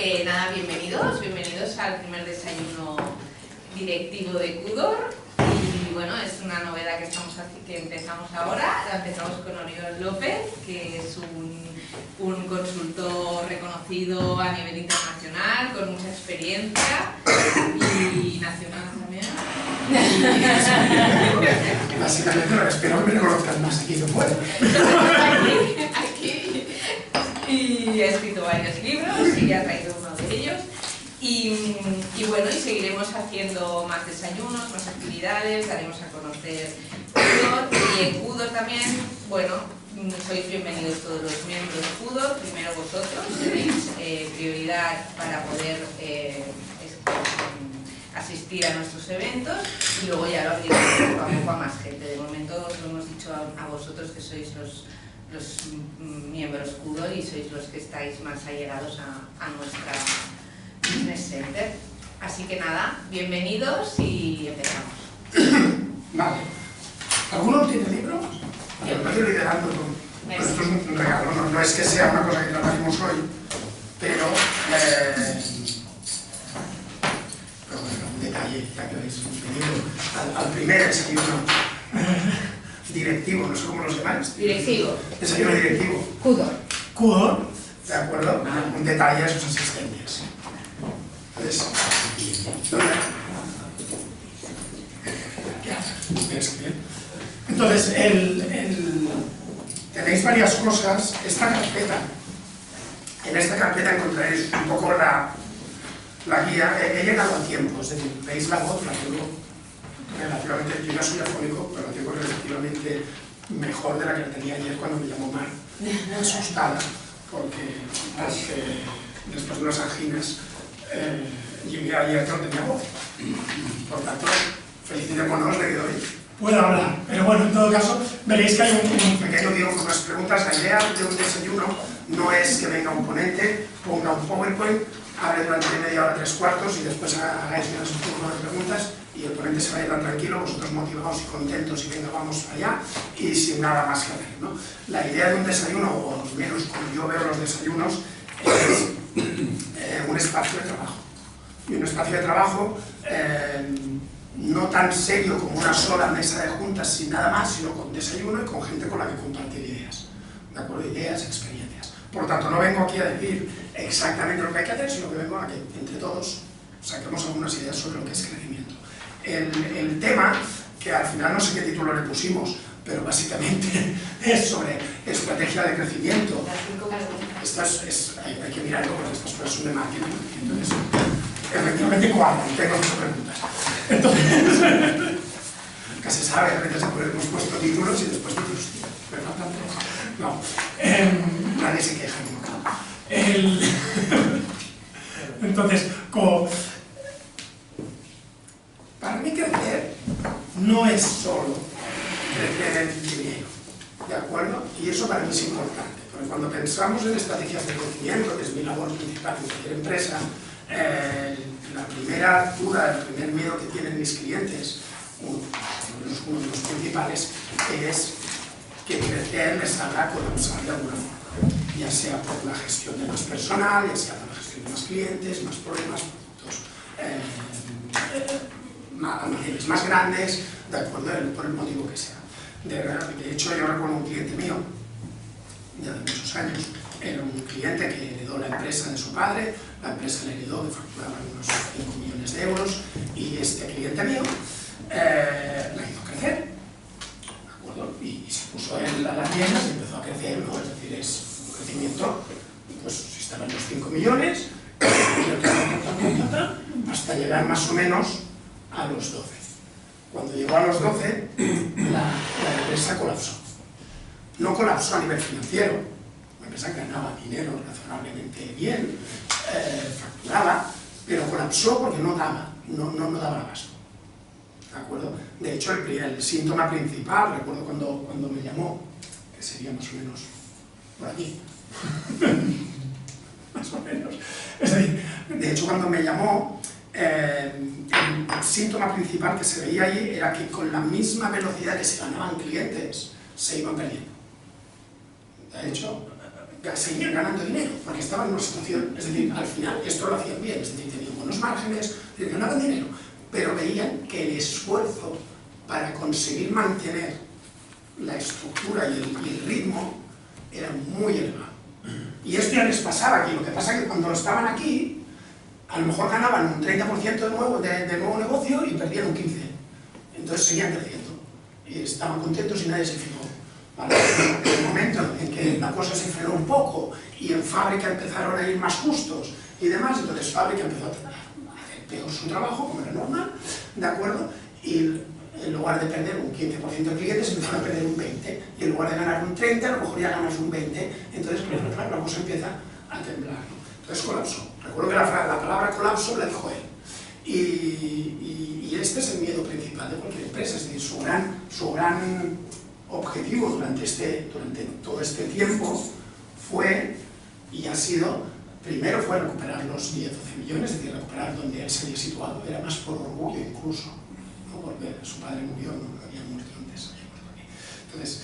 Nada, bienvenidos al primer desayuno directivo de Qudor. Y bueno, es una novedad que empezamos ahora. La empezamos con Oriol López, que es un consultor reconocido a nivel internacional, con mucha experiencia y nacional también. Básicamente, espero que me reconozcan más aquí que fuera. Aquí. Y ha escrito varios libros y ha traído uno de ellos. Y bueno, y seguiremos haciendo más desayunos, más actividades, daremos a conocer Qudor. Y en Qudor también, bueno, sois bienvenidos todos los miembros de Qudor. Primero vosotros tenéis prioridad para poder asistir a nuestros eventos y luego ya lo abriremos poco a poco a más gente. De momento os lo hemos dicho a vosotros que sois los miembros Qudor y sois los que estáis más allegados a nuestra Business Center. Así que nada, bienvenidos y empezamos. Vale. ¿Alguno tiene libros? Yo estoy liderando todo. Esto es un regalo, no es que sea una cosa que trataremos hoy, pero bueno, un detalle, ya que habéis venido al primer desayuno directivo, no sé cómo lo llamáis. Directivo. Desayuno directivo. Qudor. Qudor, ¿de acuerdo? Un detalle a sus asistencias. Entonces, Entonces, tenéis varias cosas. Esta carpeta, en esta carpeta encontraréis un poco la guía. He llegado a tiempo, es decir, veis la voz, la tengo relativamente, yo ya soy afónico, pero la tengo relativamente mejor de la que la tenía ayer cuando me llamó Mar, asustada, porque después de unas anginas llegué ayer que no tenía voz. Por tanto, felicitémonos de que hoy puedo hablar. Pero bueno, en todo caso, veréis que hay un pequeño guión con unas preguntas. La idea de un desayuno no es que venga un ponente, ponga un PowerPoint, hable durante media hora, 3/4 y después hagáis menos un turno de preguntas y el ponente se vaya tan tranquilo, vosotros motivados y contentos y venga, vamos allá y sin nada más que hacer, ¿no? La idea de un desayuno, o al menos como yo veo los desayunos, es un espacio de trabajo. Y un espacio de trabajo no tan serio como una sola mesa de juntas sin nada más, sino con desayuno y con gente con la que compartir ideas, ¿de acuerdo? Ideas, experiencias. Por lo tanto, no vengo aquí a decir exactamente lo que hay que hacer, sino que vengo a que entre todos saquemos algunas ideas sobre lo que es crecimiento. El tema, que al final no sé qué título le pusimos, pero básicamente es sobre estrategia de crecimiento. Hay que mirarlo porque estas cosas son de marketing, entonces efectivamente cuadran, tengo muchas preguntas. Entonces, casi sabe, a veces hemos puesto títulos y después dices, hostia, me faltan 3. No, nadie se queja nunca. Entonces, para mí crecer no es solo crecer en dinero, ¿de acuerdo? Y eso para mí es importante, porque cuando pensamos en estrategias de crecimiento, que es mi labor principal en cualquier empresa, la primera duda, el primer miedo que tienen mis clientes, uno de los principales, es que crecer les haga colapsar de alguna forma, ya sea por la gestión de más personal, ya sea por la gestión de más clientes, más problemas, productos almacenes más grandes, de acuerdo, por el motivo que sea. De hecho, yo recuerdo un cliente mío, ya de muchos años, era un cliente que heredó la empresa de su padre, la empresa le heredó que facturaba unos 5 millones de euros, y este cliente mío la hizo crecer, ¿de acuerdo? Y se puso en la tienda y empezó a crecer, ¿no? Es decir, es un crecimiento, pues si estaba en los 5 millones, hasta llegar más o menos a los 12. Cuando llegó a los 12, la empresa colapsó. No colapsó a nivel financiero, la empresa ganaba dinero razonablemente bien, facturaba, pero colapsó porque no daba abasto. ¿De acuerdo? De hecho, el síntoma principal, recuerdo cuando me llamó, que sería más o menos por aquí, más o menos. Es decir, de hecho, cuando me llamó, el síntoma principal que se veía ahí era que con la misma velocidad que se ganaban clientes, se iban perdiendo. De hecho, seguían ganando dinero, porque estaban en una situación, es decir, al final esto lo hacían bien, es decir, tenían buenos márgenes, ganaban dinero, pero veían que el esfuerzo para conseguir mantener la estructura y el ritmo era muy elevado. Y esto ya les pasaba aquí, lo que pasa es que cuando estaban aquí, a lo mejor ganaban un 30% de nuevo negocio y perdían un 15%. Entonces seguían creciendo y estaban contentos y nadie se fijó. ¿Vale? En el momento en que la cosa se frenó un poco y en fábrica empezaron a ir más justos y demás, entonces fábrica empezó a hacer peor su trabajo, como era normal, ¿de acuerdo? Y en lugar de perder un 15% de clientes, empezaron a perder un 20%, y en lugar de ganar un 30%, a lo mejor ya ganas un 20%, entonces claro, la cosa empieza a temblar, ¿no? Entonces colapsó. Recuerdo que la palabra colapso la dijo él. Y este es el miedo principal de cualquier empresa, es decir, su gran objetivo durante todo este tiempo fue, y ha sido, primero fue recuperar los 10 o 12 millones, es decir, recuperar donde él se había situado, era más por orgullo incluso, ¿no? Porque su padre murió, no había muerto antes, había muerto aquí. Entonces,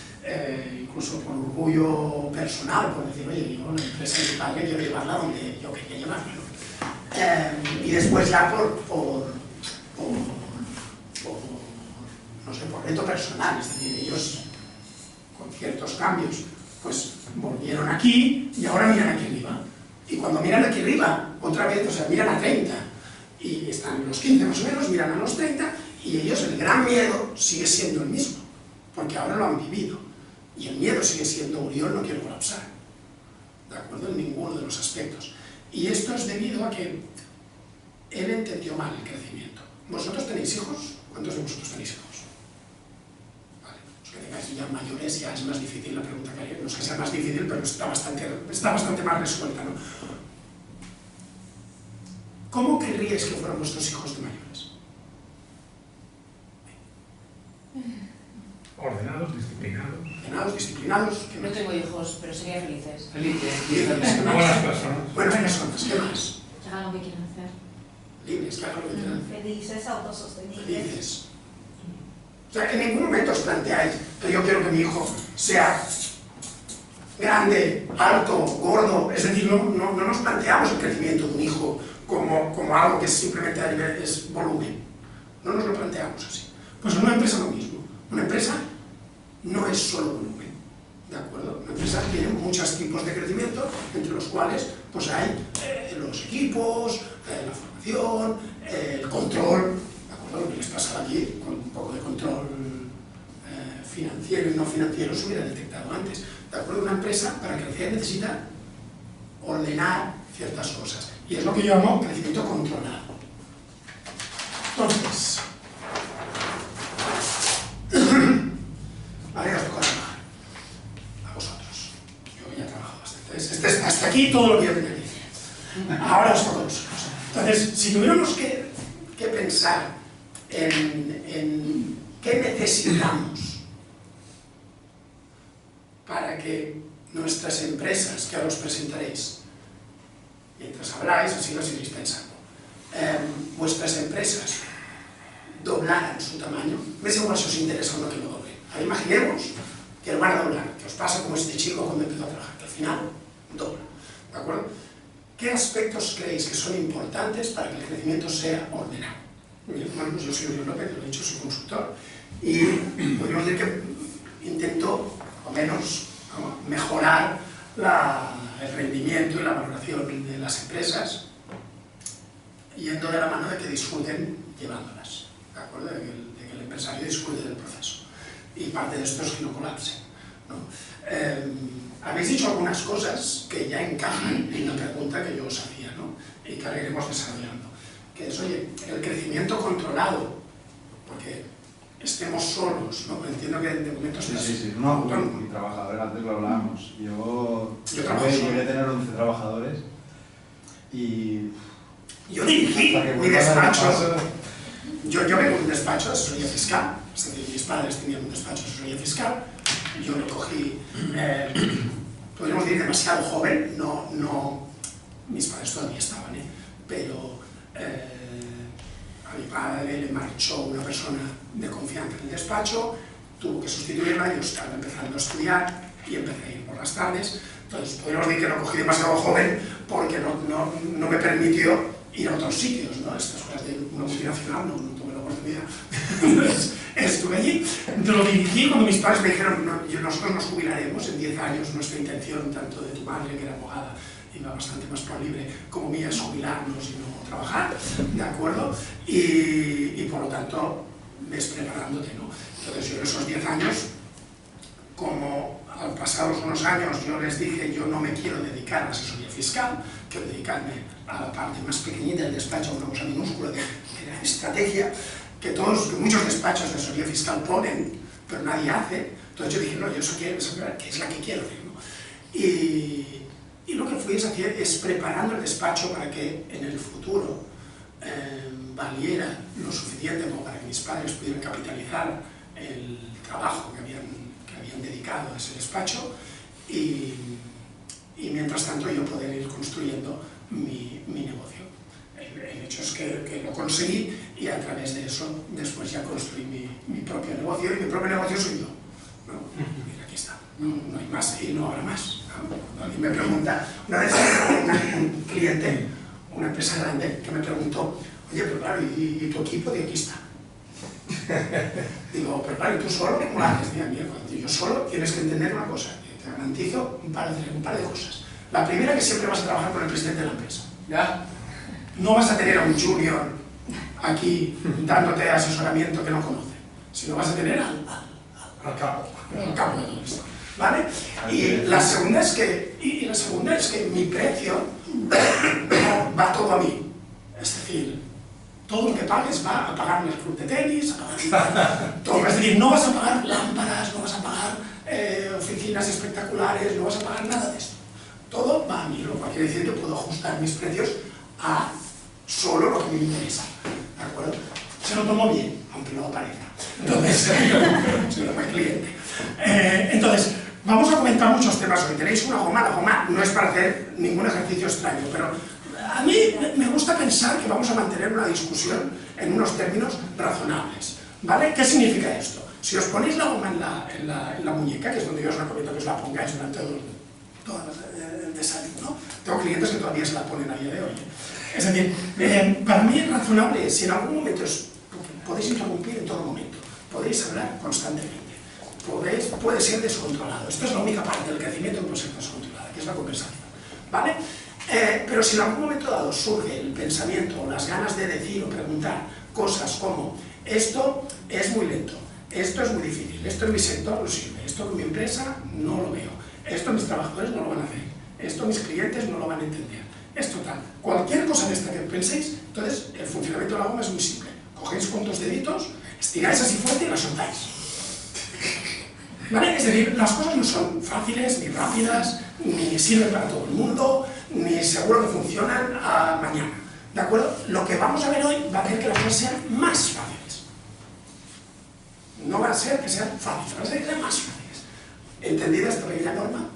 incluso por orgullo personal, por decir, oye, yo la empresa de mi padre quiero llevarla donde yo quería llevarla, ¿no? Y después ya no sé, por reto personal, es decir, ellos con ciertos cambios pues volvieron aquí y ahora miran aquí arriba. Y cuando miran aquí arriba, otra vez, o sea, miran a 30 y están en los 15 más o menos, miran a los 30 y ellos el gran miedo sigue siendo el mismo, porque ahora lo han vivido. Y el miedo sigue siendo, Oriol no quiere colapsar, ¿de acuerdo? En ninguno de los aspectos. Y esto es debido a que él entendió mal el crecimiento. ¿Vosotros tenéis hijos? ¿Cuántos de vosotros tenéis hijos? Vale, los que tengáis ya mayores ya es más difícil la pregunta que haré. No es que sea más difícil, pero está bastante más resuelta, ¿no? ¿Cómo querríais que fueran vuestros hijos de mayores? Ordenados, disciplinados. Ordenados, disciplinados. ¿Qué No más? tengo hijos, pero sería felices. Felices. ¿Qué más? Buenas personas. Buenas personas, ¿qué más? Que hagan lo que quieran hacer. Libres, claro, lo que quieran. Felices, autosostenibles. Felices. O sea, en ningún momento os planteáis que yo quiero que mi hijo sea grande, alto, gordo. Es decir, no nos planteamos el crecimiento de un hijo como algo que simplemente a nivel es volumen. No nos lo planteamos así. Pues en una empresa lo mismo. Una empresa no es solo volumen, ¿de acuerdo? Una empresa tiene muchos tipos de crecimiento, entre los cuales pues hay los equipos, la formación, el control, ¿de acuerdo? Lo que les pasaba aquí, con un poco de control financiero y no financiero se hubiera detectado antes, ¿de acuerdo? Una empresa para crecer necesita ordenar ciertas cosas, y es lo que yo llamo crecimiento controlado. Entonces, vale, os toca trabajar. A vosotros. Yo ya he trabajado bastante. Hasta aquí todo lo que yo tenía que decir. Ahora os toca a vosotros. Entonces, si tuviéramos que pensar en qué necesitamos para que nuestras empresas, que ahora os presentaréis, mientras habláis, así lo iréis pensando, vuestras empresas doblaran su tamaño, me es igual si os interesa o no que lo doblen. Ahora imaginemos que lo van a doblar, que os pasa como este chico cuando empezó a trabajar, que al final dobla, ¿de acuerdo? ¿Qué aspectos creéis que son importantes para que el crecimiento sea ordenado? Bueno, pues yo soy Oriol López, lo he dicho, soy consultor, y podríamos decir que intento, al menos, mejorar el rendimiento y la valoración de las empresas, yendo de la mano de que disfruten llevándolas, ¿de acuerdo? De que el empresario disfrute del proceso. Y parte de esto es que no colapsen, ¿no? Habéis dicho algunas cosas que ya encajan en la pregunta que yo os hacía, ¿no? Y que ahora iremos desarrollando. Que es, oye, el crecimiento controlado, porque estemos solos, ¿no? Entiendo que de momento estás... Sí. No, mi trabajador, antes lo hablábamos. Yo llegué a tener 11 trabajadores y... Yo dirigí mi despacho. Yo vengo de un despacho de asesoría fiscal, es decir, mis padres tenían un despacho de asesoría fiscal, yo lo cogí, podríamos decir, demasiado joven, mis padres todavía estaban, pero a mi padre le marchó una persona de confianza en el despacho, tuvo que sustituirla, yo estaba empezando a estudiar y empecé a ir por las tardes, Entonces, podríamos decir que lo cogí demasiado joven porque no me permitió ir a otros sitios, ¿no? Estas cosas de una multinacional no tuve la oportunidad. Entonces, estuve allí, lo dirigí cuando mis padres me dijeron, nosotros nos jubilaremos en 10 años, nuestra intención, tanto de tu madre, que era abogada, iba bastante más por libre, como mía, es jubilarnos y no trabajar, ¿de acuerdo? Y por lo tanto, ves preparándote, ¿no? Entonces yo en esos 10 años, como al pasados unos años yo les dije, yo no me quiero dedicar a la asesoría fiscal, quiero dedicarme a la parte más pequeñita del despacho, una cosa minúscula de la estrategia, que muchos despachos de asesoría fiscal ponen, pero nadie hace. Entonces yo dije, no, yo eso quiero saber qué es la que quiero hacer, ¿no? Y lo que fui es preparando el despacho para que en el futuro valiera lo suficiente como para que mis padres pudieran capitalizar el trabajo que habían dedicado a ese despacho y mientras tanto yo poder ir construyendo mi negocio. El hecho es que lo conseguí y a través de eso después ya construí mi propio negocio y mi propio negocio soy yo, ¿no? Mira, aquí está, no hay más y no habrá más, ¿no? Alguien me pregunta, una vez un cliente, una empresa grande, que me preguntó, oye, pero claro, ¿y tu equipo de aquí está? Digo, pero claro, ¿y tú solo cómo lo haces? Mira, cuando yo solo tienes que entender una cosa, que te garantizo un par de cosas. La primera, que siempre vas a trabajar con el presidente de la empresa, ¿ya? No vas a tener a un junior aquí dándote asesoramiento que no conoce, sino vas a tener al capo de todo esto, ¿vale? Y la segunda es que mi precio va todo a mí, es decir, todo lo que pagues va a pagarme el club de tenis, a pagar todo. Es decir, no vas a pagar lámparas, no vas a pagar oficinas espectaculares, no vas a pagar nada de esto. Todo va a mí, lo cual quiere decir que puedo ajustar mis precios a solo lo que me interesa, ¿de acuerdo? Se lo tomo bien, aunque no lo parezca. Entonces, se lo toma el cliente. Entonces, vamos a comentar muchos temas hoy. Tenéis una goma, la goma no es para hacer ningún ejercicio extraño, pero a mí me gusta pensar que vamos a mantener una discusión en unos términos razonables, ¿vale? ¿Qué significa esto? Si os ponéis la goma en la muñeca, que es donde yo os recomiendo que os la pongáis durante todo el desayuno, ¿no? Tengo clientes que todavía se la ponen a día de hoy. Es decir, para mí es razonable, si en algún momento podéis interrumpir en todo momento, podéis hablar constantemente, puede ser descontrolado. Esto es la única parte del crecimiento que puede ser descontrolada, que es la conversación, ¿vale? Pero si en algún momento dado surge el pensamiento o las ganas de decir o preguntar cosas como esto es muy lento, esto es muy difícil, esto en mi sector no sirve, esto en mi empresa no lo veo, esto mis trabajadores no lo van a hacer, esto mis clientes no lo van a entender, esto tal, cualquier cosa de esta que penséis, entonces el funcionamiento de la goma es muy simple, cogéis con dos deditos, estiráis así fuerte y la soltáis. ¿Vale? Es decir, las cosas no son fáciles, ni rápidas, ni sirven para todo el mundo, ni seguro que funcionan mañana, ¿de acuerdo? Lo que vamos a ver hoy va a hacer que las cosas sean más fáciles. No va a ser que sean fáciles, va a ser que sean más fáciles. ¿Entendida esta pequeña norma?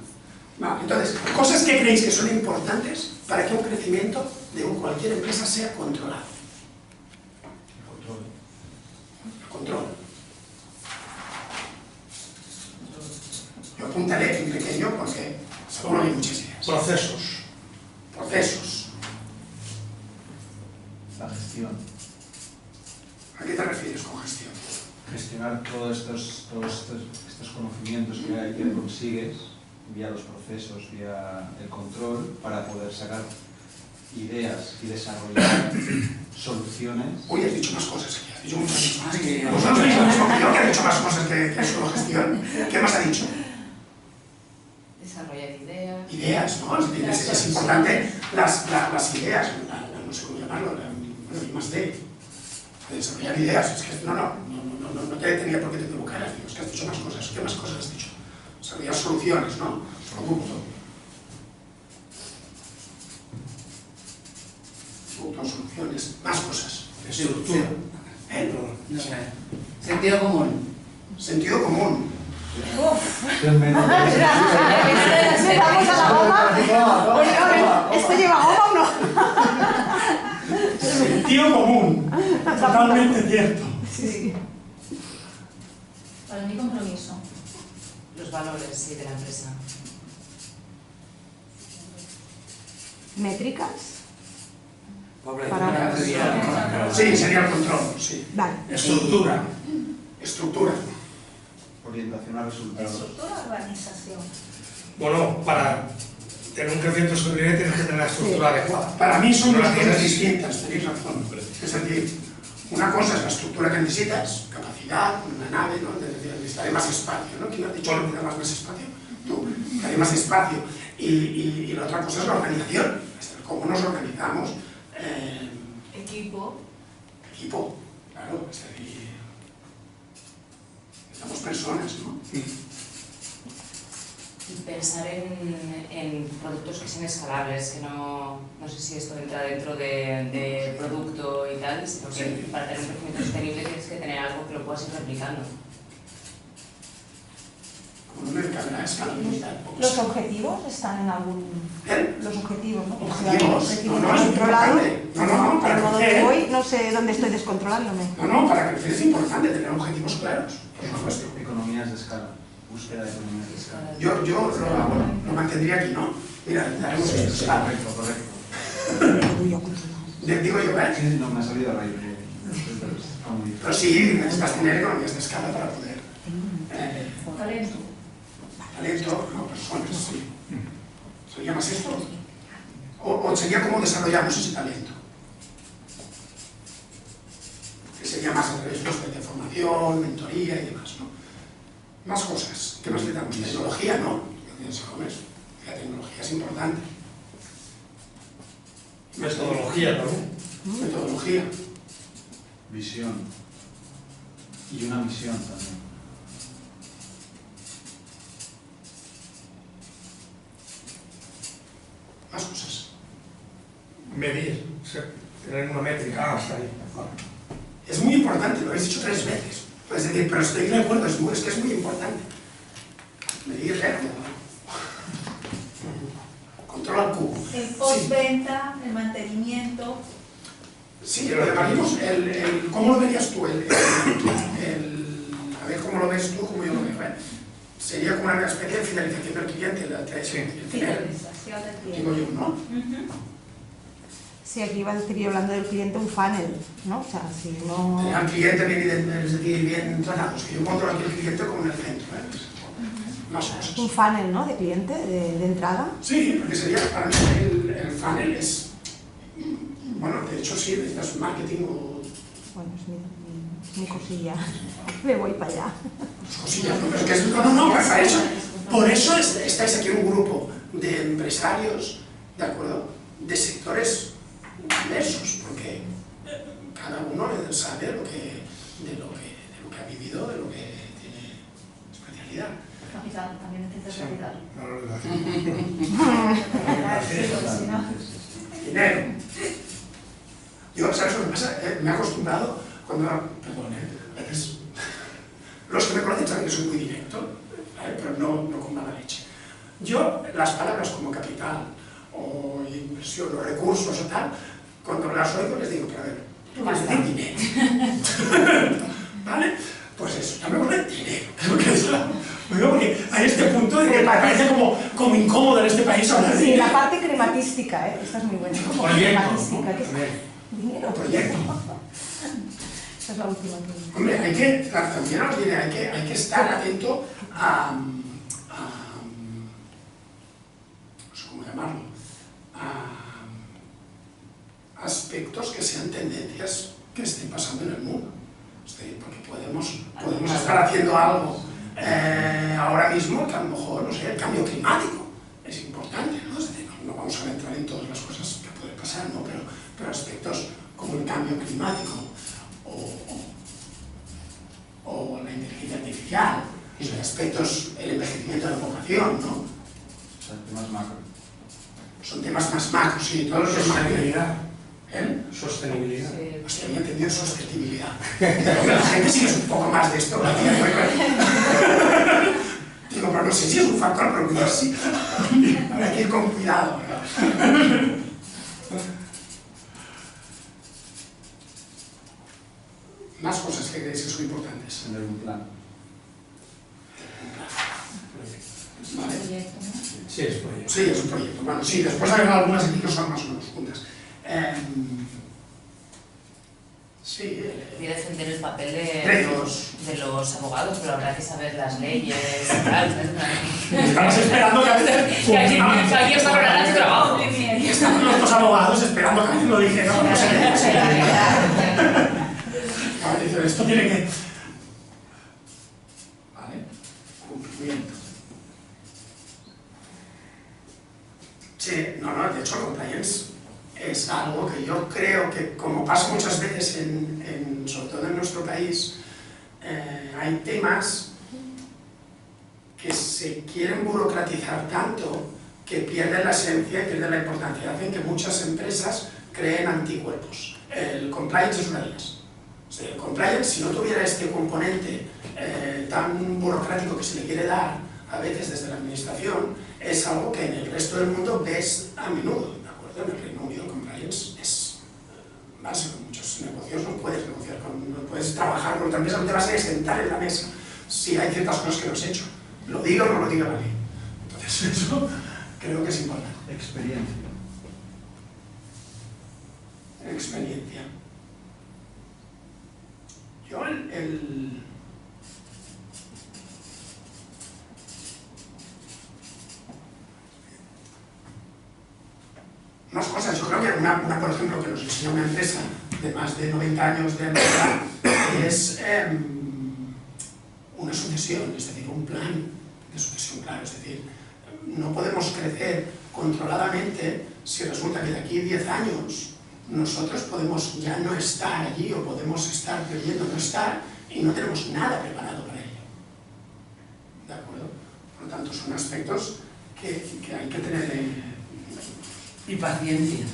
Vale, entonces, cosas que creéis que son importantes para que un crecimiento de cualquier empresa sea controlado. El control. Yo apuntaré en pequeño porque seguro hay muchas ideas. Procesos. La gestión. ¿A qué te refieres con gestión? Gestionar todos estos conocimientos que consigues vía los procesos, vía el control, para poder sacar ideas y desarrollar soluciones. Hoy has dicho más cosas aquí, has dicho muchas más. ¿Vosotros veis lo mismo que yo, que ha dicho más cosas que solo gestión? ¿Qué más ha dicho? Desarrollar ideas. Ideas, ¿no? Es importante las ideas, no sé cómo llamarlo, I más D. Desarrollar ideas, es que no te tenía por qué te equivocaras, es que has dicho más cosas. ¿Qué más cosas has dicho? Desarrollar soluciones, ¿no? Producto, soluciones, más cosas. Estructura. No sé. Sentido común. Sentido común. ¿Le damos a la goma? Oye, ¿esto lleva goma o no? Sentido común. Totalmente cierto. Sí. Para mí, compromiso. Los valores, sí, de la empresa. métricas. Para- Sí, sería el control, sí. Vale. Estructura. Estructura. Orientación a resultados. Estructura o organización. Bueno, para tener un crecimiento sostenible tienes que tener la estructura adecuada. Para mí son No dos las cosas tienes. distintas, tenéis razón. Es decir, una cosa es la estructura que necesitas, capacidad, una nave, ¿no? Necesitaré más espacio, ¿no? ¿Quién ha dicho que necesitarás más espacio? Tú, necesitaré más espacio. Y la otra cosa es la organización, es el cómo nos organizamos. Equipo. Equipo, claro, es decir, necesitamos personas, ¿no? Y pensar en productos que sean escalables, que no sé si esto entra dentro de producto y tal, sino que Sí. para tener un crecimiento sostenible tienes que tener algo que lo puedas ir replicando. Como no me cabe la escalabilidad. ¿Los objetivos están en algún...? ¿Eh? Los objetivos, ¿no? Objetivos, no, Crecimiento no, es controlado. importante. No, para Pero donde crecer. voy, no sé dónde estoy descontrolándome. No, para crecer es importante tener objetivos claros, por supuesto. Economías de escala. Búsqueda de economías de escala. Yo lo mantendría aquí, ¿no? Mira, daremos esto, claro. Correcto, correcto. Digo yo, ¿eh? Sí, no me ha salido a raíz de... Pero sí, necesitas tener economías de escala para poder. Talento. Talento, no, personas, sí. ¿Sería más esto? O sería cómo desarrollamos ese talento. Que sería más a través de formación, mentoría y demás, ¿no? Más cosas. ¿Qué más le damos? Tecnología, ¿no? La tecnología es importante. Metodología también. Metodología. Visión. Y una misión también. Más cosas. Medir, tener una métrica, hasta ahí. Es muy importante, lo habéis dicho 3 veces. Es decir, pero estoy de acuerdo, es que es muy importante. Medir récord. Control al cubo. El postventa, el mantenimiento. Sí, lo llamaríamos ¿cómo lo verías tú? A ver cómo lo ves tú, cómo yo lo veo. Sería como una especie de finalización del cliente, el Finalización del digo tiempo. yo, ¿no? Sí, aquí iba a decir yo hablando del cliente un funnel, ¿no? O sea, si no... Tener al cliente bien tratados, que yo encuentro aquí el cliente como en el centro. Más cosas. Un funnel, ¿no? De cliente, de entrada. Sí, porque sería para mí el funnel es... Bueno, de hecho sí, necesitas marketing o Bueno, es mi cosilla. Me voy para allá. cosillas, ¿no? Pero que es, no, para eso. Por eso estáis aquí en un grupo de empresarios, ¿de acuerdo? De sectores diversos, porque cada uno sabe de lo que ha vivido, de lo que tiene especialidad. Capital, también necesitas capital. No, Si no, Dinero. Yo, ¿sabes lo que pasa? Me he acostumbrado cuando... Perdón, los que me conocen saben que soy muy directo, ¿vale? Pero no con mala leche. Yo, las palabras como capital, o inversión, o recursos o tal, cuando las oigo les digo, pero a ver, tú vas a decir dinero. ¿Vale? Pues eso, también con el dinero. Porque hay este punto de que me parece como incómodo en este país hablar de Sí, dinero. la parte crematística, ¿eh? Esta es muy buena. Como Proyecto, crematística, ¿no? ¿qué es? También. Dinero. Proyecto. Esa es la última que... Hombre, también os diré, hay que estar atento a no sé cómo llamarlo, a aspectos que sean tendencias que estén pasando en el mundo. Porque podemos estar haciendo algo ahora mismo que a lo mejor, no sé, el cambio climático es importante, ¿no? Es decir, no vamos a entrar en todas las cosas que pueden pasar, ¿no? Pero aspectos como el cambio climático o la inteligencia artificial, o sea, aspectos, el envejecimiento de la población, ¿no? O sea, temas macro. Son temas más macros, sí, todo lo que es macro. Sostenibilidad. ¿Eh? Sostenibilidad. Hostia, había entendido sostenibilidad. La gente sí es un poco más de esto. Digo, pero no sé si es un factor, pero quizás sí. Hay que ir con cuidado. Más cosas que creéis que son importantes. Tener un plan. ¿Vale? proyecto, ¿no? Sí, es proyecto. Sí, es un proyecto. Bueno, sí, después hay algunas aquí que son más o menos juntas. Sí. Voy a defender el papel Precios. de los abogados, pero habrá que saber las leyes y tal. Estamos esperando que Que alguien valorará tu trabajo. estamos los dos abogados esperando que alguien lo dijera. No sé. Vale, dicen, esto tiene que... Vale, cumplimiento. Sí, no, de hecho, compliance es algo que yo creo que, como pasa muchas veces, sobre todo en nuestro país, hay temas que se quieren burocratizar tanto que pierden la esencia y pierden la importancia. Hacen que muchas empresas creen anticuerpos. El compliance es una de ellas. O sea, el compliance, si no tuviera este componente tan burocrático que se le quiere dar a veces desde la administración, es algo que en el resto del mundo ves a menudo, ¿de acuerdo? En el Reino Unido el compliance es básico. En muchos negocios no puedes negociar no puedes trabajar con otra empresa, no te vas a sentar en la mesa si hay ciertas cosas que no has hecho. Lo diga o no lo diga la ley. Entonces eso creo que es importante. Experiencia. Experiencia. Yo más cosas, yo creo que una, por ejemplo, que nos enseña una empresa de más de 90 años de antigüedad es una sucesión, es decir, un plan de sucesión, claro, es decir, no podemos crecer controladamente si resulta que de aquí a 10 años nosotros podemos ya no estar allí o podemos estar previendo no estar y no tenemos nada preparado para ello. ¿De acuerdo? Por lo tanto, son aspectos que hay que tener Y paciencia.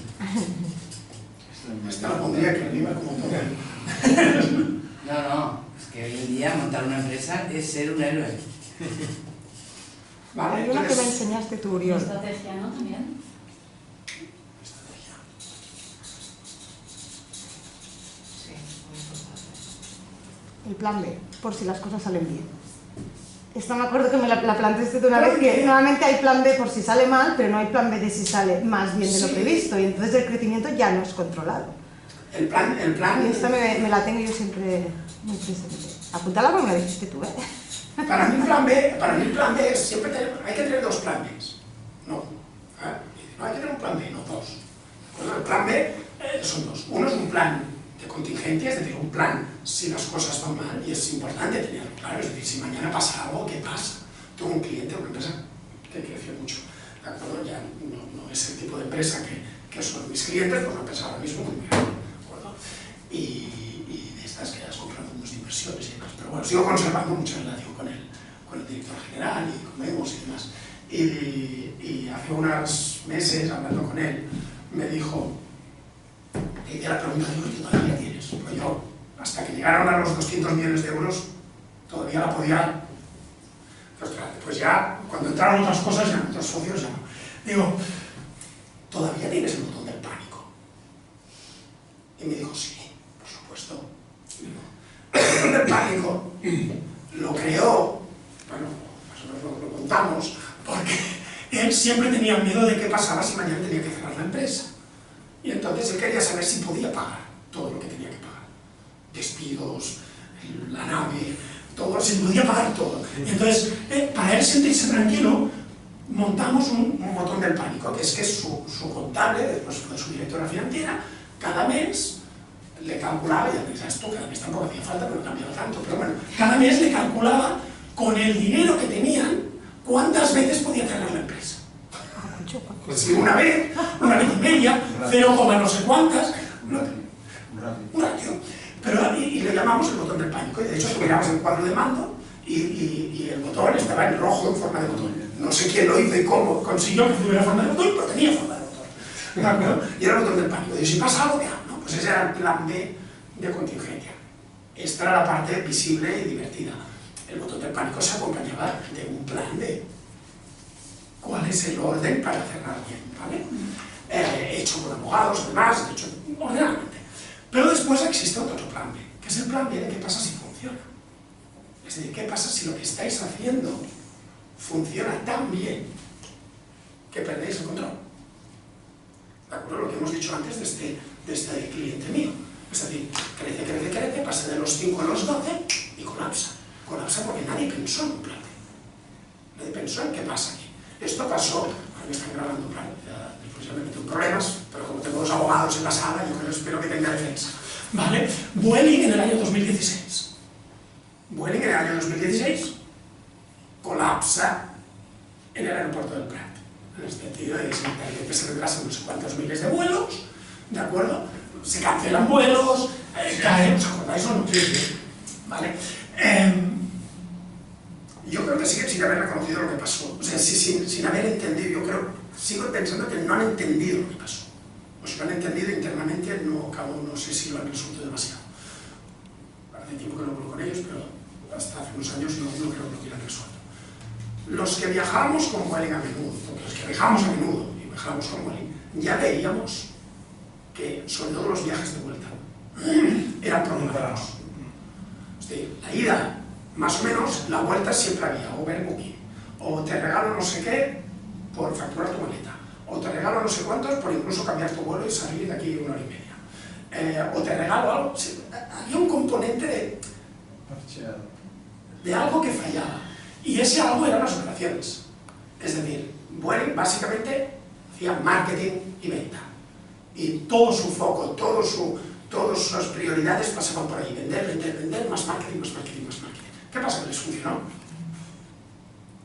Esta la pondría aquí arriba como todo. No, es que hoy en día montar una empresa es ser un héroe. Vale, Hay una que me entonces... enseñaste tú, Y Uriol. estrategia, ¿no? También. Estrategia. Sí, muy importante. El plan B, por si las cosas salen bien. Esta me acuerdo que me la planteaste tú una vez, que normalmente hay plan B por si sale mal, pero no hay plan B de si sale más bien de lo Sí. previsto, y entonces el crecimiento ya no es controlado. El plan... Y esta me la tengo yo siempre muy presente. Apúntala porque me la dijiste tú, ¿eh? Para mí el plan B es siempre hay que tener dos planes. No. No hay que tener un plan B, no dos. Bueno, el plan B son dos. Uno es un plan de contingencia, es decir, un plan si las cosas van mal, y es importante tenerlo claro, es decir, si mañana pasa algo, ¿qué pasa? Tengo un cliente, una empresa que creció mucho, ¿de acuerdo? Ya no es el tipo de empresa que son mis clientes, pues una empresa ahora mismo muy grande, ¿de acuerdo? Y de estas que has comprado fondos de inversiones y demás, pero bueno, sigo conservando mucha relación con el director general y con Memos y demás. Y hace unos meses, hablando con él, me dijo, te hice la pregunta, digo, ¿qué todavía tienes? Porque yo, hasta que llegaron a los 200 millones de euros, todavía la podía... Pues ya, cuando entraron otras cosas, ya otros socios, ya no. Digo, ¿todavía tienes el botón del pánico? Y me dijo, sí, por supuesto. Digo, el botón del pánico lo creó, bueno, nosotros lo contamos, porque él siempre tenía miedo de qué pasaba si mañana tenía que cerrar la empresa. Y entonces él quería saber si podía pagar todo lo que tenía que pagar. Despidos, la nave, todo, si podía pagar todo. Y entonces, para él sentirse tranquilo, montamos un botón del pánico, que es que su contable, después fue su directora financiera, cada mes le calculaba, y ya pensaba, esto cada mes tampoco hacía falta, pero no cambiaba tanto, pero bueno, cada mes le calculaba con el dinero que tenían cuántas veces podía cerrar la empresa. Pues si una vez y media, 0, no sé cuántas, un ratio. Pero, y le llamamos el botón del pánico, y de hecho miramos el cuadro de mando y el botón estaba en rojo en forma de botón. No sé quién lo hizo y cómo consiguió que tuviera forma de botón, pero tenía forma de botón. ¿De acuerdo? Y era el botón del pánico. Y si pasa algo, no, pues ese era el plan B de contingencia. Esta era la parte visible y divertida. El botón del pánico se acompañaba de un plan B. ¿Cuál es el orden para cerrar bien? ¿Vale? Hecho con abogados, además, hecho ordenadamente. Pero después existe otro plan B, que es el plan B de qué pasa si funciona. Es decir, qué pasa si lo que estáis haciendo funciona tan bien que perdéis el control. ¿De acuerdo? Lo que hemos dicho antes de este cliente mío. Es decir, crece, pasa de los 5 a los 12 y colapsa. Colapsa porque nadie pensó en un plan B. Nadie pensó en qué pasa aquí. Esto pasó, ahora me están grabando, claro, después ya me meto en problemas, pero como tengo los abogados en la sala, yo espero que tenga defensa. ¿Vale? Vueling en el año 2016. Vueling en el año 2016 colapsa en el aeropuerto del Prat. En el sentido de que se retrasan no sé cuántos miles de vuelos, ¿de acuerdo? Se cancelan vuelos, caen, ¿os acordáis o no? Sí. ¿Vale? Yo creo que sigue sin haber reconocido lo que pasó. O sea, sin haber entendido, yo creo, sigo pensando que no han entendido lo que pasó. O si lo han entendido internamente, no sé si lo han resuelto demasiado. Hace tiempo que no hablo con ellos, pero hasta hace unos años no creo que lo hubieran resuelto. Los que viajábamos con Vueling a menudo, porque los que viajábamos a menudo y viajábamos con Vueling, ya veíamos que, sobre todo los viajes de vuelta, eran problemáticos. Es decir, la ida, más o menos, la vuelta siempre había overbooking, o te regalo no sé qué por facturar tu maleta, o te regalo no sé cuántos por incluso cambiar tu vuelo y salir de aquí 1 hora y media, o te regalo algo. Había un componente de algo que fallaba, y ese algo eran las operaciones. Es decir, Vueling básicamente hacía marketing y venta, y todo su foco, todas sus prioridades pasaban por ahí: vender, más marketing. ¿Qué pasa? Que les funcionó.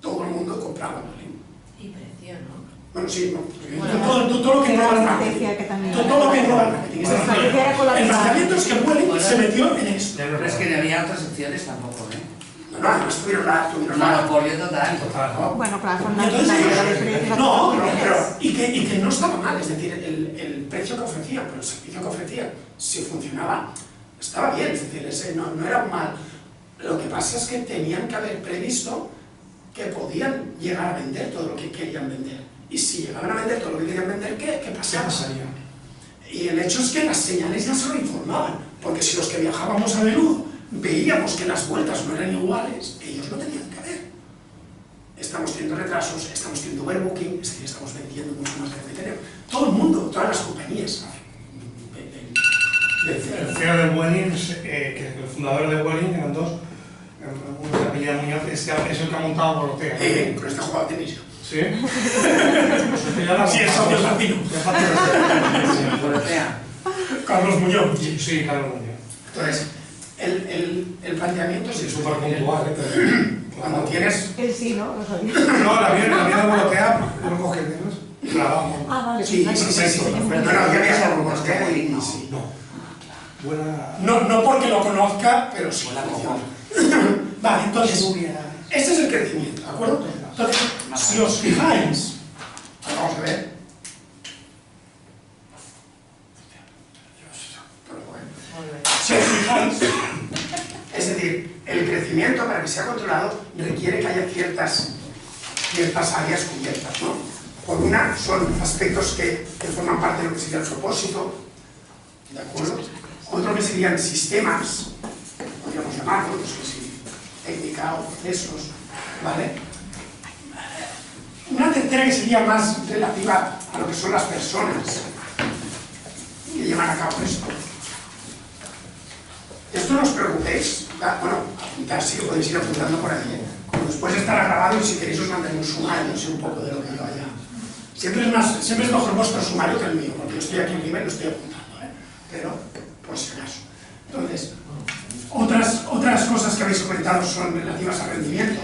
Todo el mundo compraba Vueling. Y precio, ¿no? Bueno, sí, no. Bueno, Todo lo que engloba el estrategia que marketing. también Todo lo que engloba el marketing. Es La estrategia era decir, colapsar. el planteamiento es que Vueling se metió en esto. Pero es que no había otras opciones tampoco, ¿eh? No, además tuvieron la... Monopolio total. Bueno, claro, con Y la entonces ellos, no, pero y que no estaba mal, es decir, el precio que ofrecían, pero el servicio que ofrecían, si funcionaba, estaba bien, es decir, no era mal. Lo que pasa es que tenían que haber previsto que podían llegar a vender todo lo que querían vender. Y si llegaban a vender todo lo que querían vender, ¿qué pasaba? Y el hecho es que las señales ya se lo informaban, porque si los que viajábamos a menudo veíamos que las vueltas no eran iguales, ellos no tenían que ver. Estamos teniendo retrasos, estamos teniendo overbooking, es decir, estamos vendiendo mucho más de lo que tenemos. Todo el mundo, todas las compañías. El CEO de Vueling, que el fundador de Vueling, eran dos, uno se apellida Muñoz, es el que ha montado Volotea. Con este juego de tenis. ¿Sí? Pues Sí, es socio latino. Volotea. Carlos Muñoz. Sí, Carlos Muñoz. Entonces, el planteamiento es Súper puntual, cuando tienes... él sí, ¿no? Lo sabía. No, la vida de Volotea, no coge menos. Clavamos. Ah, vale. Sí. No, yo había con Volotea y no. sí. Buena... No porque lo conozca, pero sí. Vale, entonces, este es el crecimiento, ¿de acuerdo? Entonces, si os fijáis, vamos a ver. Si os fijáis, es decir, el crecimiento para que sea controlado requiere que haya ciertas áreas cubiertas, ¿no? Por una, son aspectos que forman parte de lo que sería el propósito, ¿de acuerdo? Otro que serían sistemas, podríamos llamarlo, no sé si técnica o procesos, ¿vale? Una tercera que sería más relativa a lo que son las personas que llevan a cabo esto. Esto no os preocupéis, bueno, apuntar sí, podéis ir apuntando por ahí, después estará grabado y si queréis os mandaré un sumario, no sé un poco de lo que yo haya. Siempre es mejor vuestro sumario que el mío, porque yo estoy aquí arriba y lo estoy apuntando, pero por si acaso. Entonces, otras cosas que habéis comentado son relativas al rendimiento.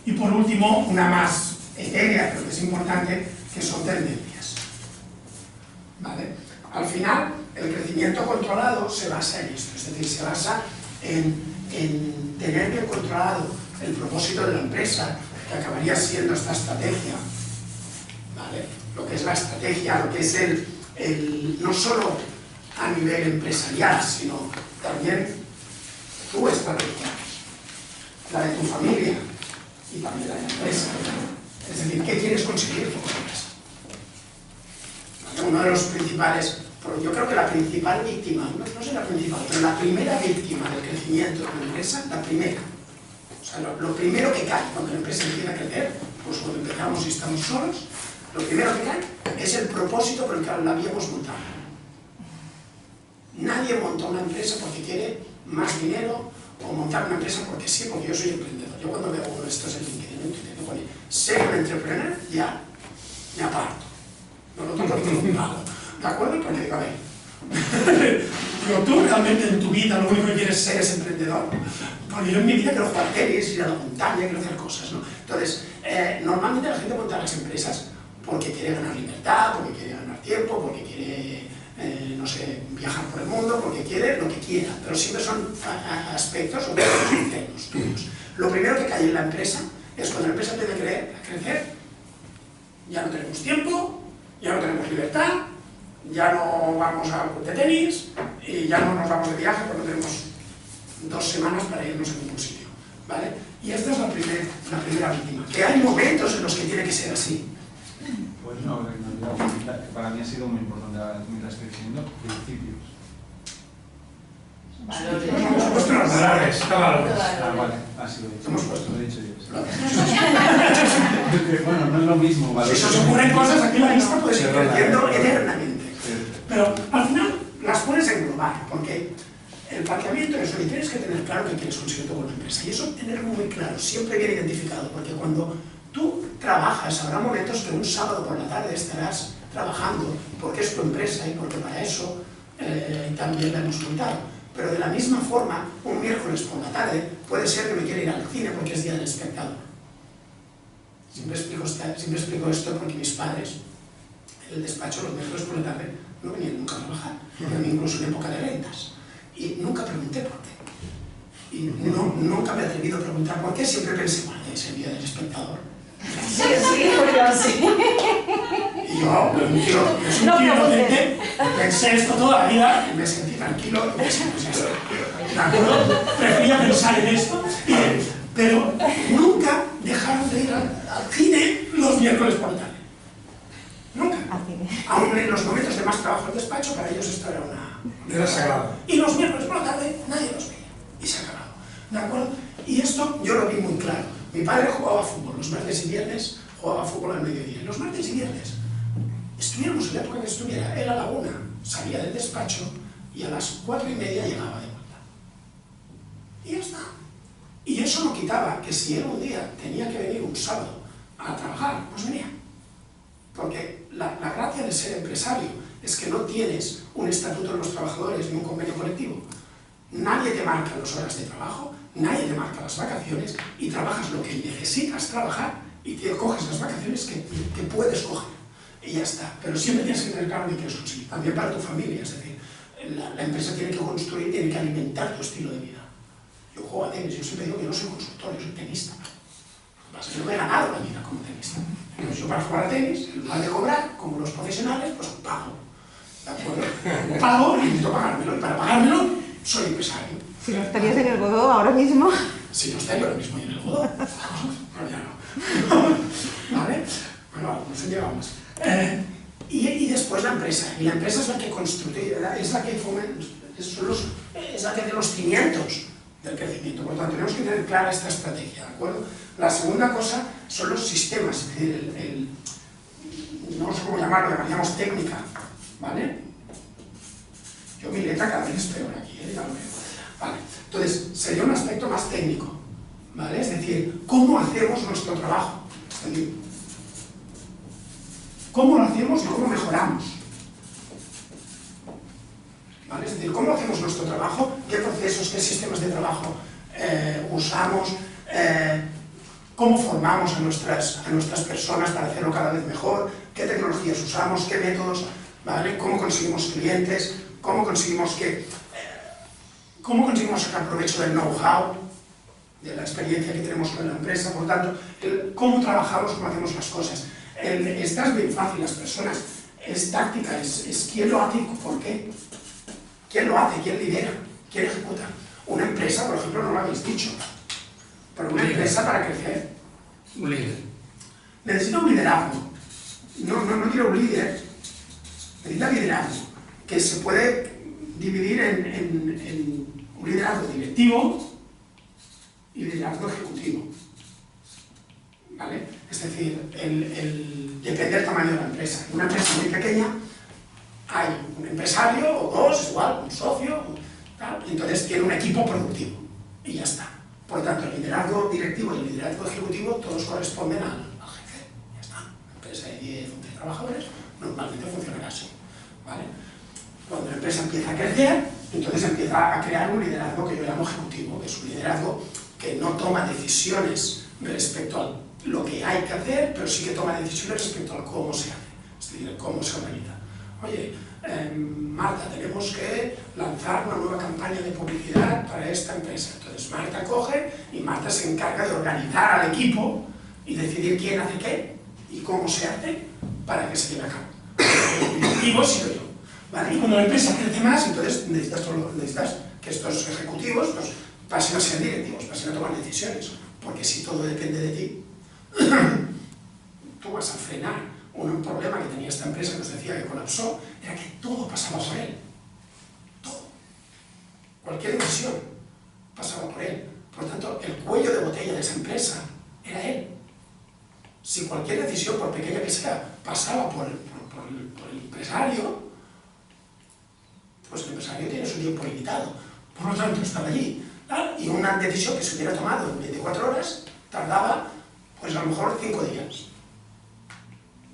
Y por último, una más etérea, pero que es importante, que son tendencias. ¿Vale? Al final, el crecimiento controlado se basa en esto, es decir, se basa en tener bien controlado el propósito de la empresa, que acabaría siendo esta estrategia, ¿vale? Lo que es la estrategia, lo que es no solo a nivel empresarial, sino también tu estrategia, la de tu familia y también la de la empresa. Es decir, ¿qué quieres conseguir con tu empresa? ¿Vale? Uno de los principales, yo creo que la principal víctima, no sé la principal, pero la primera víctima del crecimiento de una empresa, la primera, o sea, lo primero que cae cuando la empresa empieza a crecer, pues cuando empezamos y estamos solos, lo primero que cae es el propósito por el que la habíamos montado. Nadie monta una empresa porque quiere más dinero o montar una empresa porque sí, porque yo soy emprendedor. Yo cuando veo uno de estos en LinkedIn que pone ser un entrepreneur, ya me aparto. No lo toco ni lo pago. ¿De acuerdo? Porque digo, a ver, pero tú realmente en tu vida lo único que quieres ser es emprendedor. Porque yo en mi vida quiero jugar tenis, ir a la montaña, quiero hacer cosas, ¿no? Entonces, normalmente la gente monta las empresas porque quiere ganar libertad, porque quiere ganar tiempo, porque quiere, no sé, viajar por el mundo, porque quiere lo que quiera, pero siempre son aspectos o aspectos internos tuyos. Lo primero que cae en la empresa es cuando la empresa empieza a crecer, ya no tenemos tiempo, ya no tenemos libertad, ya no vamos al club de tenis y ya no nos vamos de viaje porque no tenemos 2 semanas para irnos a ningún sitio, ¿vale? Y esta es la primera víctima, que hay momentos en los que tiene que ser así. Pues no, en realidad, para mí ha sido muy importante mientras estoy diciendo principios. Valores. Hemos puesto los Valores, valores. Ah, vale, así lo he dicho. Hemos puesto. Lo he dicho yo. Bueno, no es lo mismo, Si valores. se os ocurren cosas, aquí la lista puede seguir Perdona, creciendo perdona. eternamente. Pero al final las puedes englobar, porque el planteamiento es, oye, tienes que tener claro qué quieres conseguir tú con la empresa. Y eso tenerlo muy claro, siempre bien identificado, porque cuando tú trabajas, habrá momentos que un sábado por la tarde estarás trabajando, porque es tu empresa y porque para eso también la hemos montado. Pero de la misma forma, un miércoles por la tarde puede ser que me quiera ir al cine porque es día del espectador. Siempre explico esto porque mis padres, en el despacho los miércoles por la tarde, no venían nunca a trabajar, incluso en época de ventas. Y nunca pregunté por qué. Y nunca me he atrevido a preguntar por qué, siempre pensé, bueno, es el día del espectador. Sí, porque sí. Y yo soy un tío inocente, pensé esto toda la vida y me sentí tranquilo y pensé, pues ya está. ¿De acuerdo? Prefería pensar en esto, pero nunca dejaron de ir al cine los miércoles por la tarde. Nunca. Al cine. Aún en los momentos de más trabajo en despacho, para ellos esto era una... Era sagrado. Y los miércoles por la tarde nadie los veía. Y se ha acabado. ¿De acuerdo? Y esto yo lo vi muy claro. Mi padre jugaba fútbol los martes y viernes, jugaba fútbol al mediodía. Los martes y viernes estuviéramos en la época que estuviera, era la 1, salía del despacho y a las 4:30 llegaba de vuelta. Y ya está. Y eso no quitaba que si él un día tenía que venir un sábado a trabajar, pues venía. Porque la gracia de ser empresario es que no tienes un estatuto de los trabajadores ni un convenio colectivo. Nadie te marca las horas de trabajo, nadie te marca las vacaciones y trabajas lo que necesitas trabajar y te coges las vacaciones que puedes coger. Y ya está. Pero siempre tienes que tener claro lo que quieres conseguir. También para tu familia, es decir, la empresa tiene que construir, tiene que alimentar tu estilo de vida. Yo juego a tenis, yo siempre digo que no soy consultor, yo soy tenista. Yo me he ganado la vida como tenista. Entonces yo para jugar a tenis, en lugar de cobrar, como los profesionales, pues pago. ¿De acuerdo? Pago y necesito pagármelo. Y para pagármelo, soy empresario. Si no estarías en el Godó ahora mismo. Si no estaría ahora mismo en el Godó. Pero ya no. ¿Vale? Bueno, no se lleva más. Y después la empresa. Y la empresa es la que construye, es la que fomenta, es la que tiene los cimientos del crecimiento. Por lo tanto, tenemos que tener clara esta estrategia, ¿de acuerdo? La segunda cosa son los sistemas, es decir, no sé cómo llamarlo, llamaríamos técnica, ¿vale? Yo mi letra cada vez es peor aquí, ya lo veo. Vale, entonces, sería un aspecto más técnico, ¿vale? Es decir, ¿cómo hacemos nuestro trabajo? Es decir, ¿cómo lo hacemos y cómo mejoramos? ¿Vale? Es decir, ¿cómo hacemos nuestro trabajo? ¿Qué procesos, qué sistemas de trabajo usamos? ¿Cómo formamos a nuestras personas para hacerlo cada vez mejor? ¿Qué tecnologías usamos? ¿Qué métodos? ¿Vale? ¿Cómo conseguimos clientes? ¿Cómo conseguimos sacar provecho del know-how, de la experiencia que tenemos con la empresa? Por tanto, ¿cómo trabajamos, cómo hacemos las cosas? Esta es bien fácil, las personas, es táctica, es quién lo hace y por qué. ¿Quién lo hace? ¿Quién lidera? ¿Quién ejecuta? Una empresa, por ejemplo, no lo habéis dicho, pero una empresa para crecer. Un líder. Necesita un liderazgo. No quiero un líder, necesita liderazgo, que se puede dividir en un liderazgo directivo y liderazgo ejecutivo. ¿vale? Es decir, depende del tamaño de la empresa. En una empresa muy pequeña hay un empresario o dos, es igual, un socio, tal, y entonces tiene un equipo productivo y ya está. Por lo tanto, el liderazgo directivo y el liderazgo ejecutivo todos corresponden al jefe, ya está. Una empresa de 10 o 11 trabajadores normalmente funcionará así, ¿vale? Cuando la empresa empieza a crecer, entonces empieza a crear un liderazgo que yo llamo ejecutivo, que es un liderazgo que no toma decisiones respecto a lo que hay que hacer, pero sí que toma decisiones respecto a cómo se hace, es decir, cómo se organiza. Oye, Marta, tenemos que lanzar una nueva campaña de publicidad para esta empresa. Entonces Marta coge y Marta se encarga de organizar al equipo y decidir quién hace qué y cómo se hace para que se lleve a cabo. El directivo sigo yo, ¿vale? Y cuando la empresa crece más, entonces necesitas que estos ejecutivos pues, pasen a ser directivos, pasen a tomar decisiones, porque si todo depende de ti, tú vas a frenar. Un problema que tenía esta empresa que nos decía que colapsó era que todo pasaba por él. Todo. Cualquier decisión pasaba por él. Por lo tanto, el cuello de botella de esa empresa era él. Si cualquier decisión, por pequeña que sea, pasaba por el empresario, pues el empresario tiene su tiempo limitado. Por lo tanto, estaba allí. Y una decisión que se hubiera tomado en 24 horas tardaba, pues a lo mejor 5 días.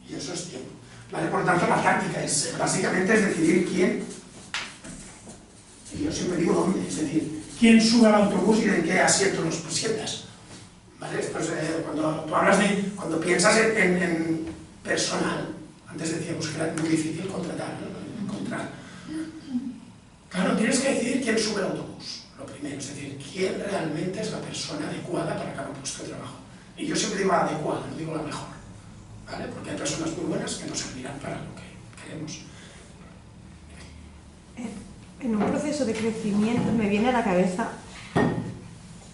Y eso es tiempo, ¿vale? Por lo tanto, la táctica básicamente es decidir quién, y yo siempre digo dónde, es decir, quién sube al autobús y en qué asiento los sientas, ¿vale? Esto es, cuando tú hablas cuando piensas en personal, antes decíamos que era muy difícil contratar, ¿no? Encontrar. Claro, tienes que decidir quién sube al autobús, lo primero, es decir, quién realmente es la persona adecuada para cada puesto de trabajo. Y yo siempre digo adecuada, no digo la mejor. ¿Vale? Porque hay personas muy buenas que nos servirán para lo que queremos. En un proceso de crecimiento me viene a la cabeza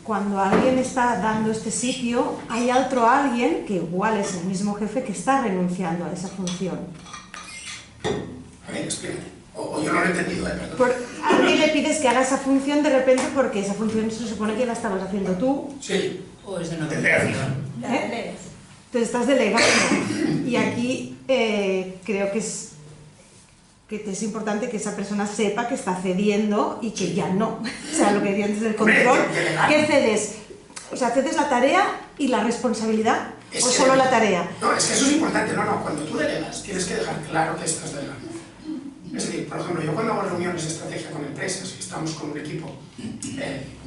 cuando alguien está dando este sitio, hay otro alguien que igual es el mismo jefe que está renunciando a esa función. A ver, explícate. O yo no lo he entendido, perdón. A alguien le pides que haga esa función de repente porque esa función se supone que la estabas haciendo tú. Sí. O es de una delegación. Entonces estás delegando. Y aquí creo que es importante que esa persona sepa que está cediendo y que ya no. O sea, lo que decía antes del control, ¿qué cedes? O sea, ¿cedes la tarea y la responsabilidad o solo la tarea? No, es que eso es importante. No, cuando tú delegas tienes que dejar claro que estás delegando. Es decir, por ejemplo, yo cuando hago reuniones de estrategia con empresas y estamos con un equipo,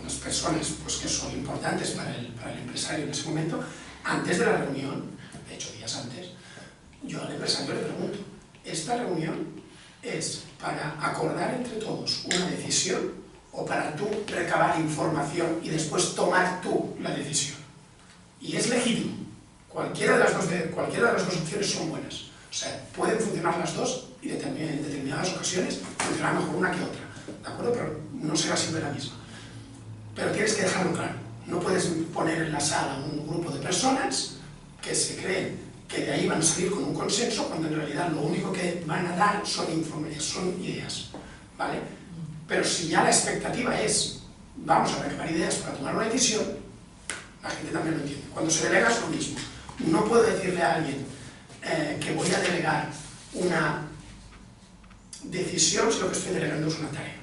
unas personas pues, que son importantes para el empresario en ese momento, antes de la reunión, de hecho días antes, yo al empresario le pregunto, ¿esta reunión es para acordar entre todos una decisión o para tú recabar información y después tomar tú la decisión? Y es legítimo. Cualquiera de las dos opciones son buenas. O sea, pueden funcionar las dos y en determinadas ocasiones funcionará mejor una que otra. ¿De acuerdo? Pero no será siempre la misma. Pero tienes que dejarlo claro. No puedes poner en la sala un grupo de personas que se creen que de ahí van a salir con un consenso cuando en realidad lo único que van a dar son ideas, ¿vale? Pero si ya la expectativa es vamos a recabar ideas para tomar una decisión, la gente también lo entiende. Cuando se delega es lo mismo. No puedo decirle a alguien que voy a delegar una decisión si lo que estoy delegando es una tarea.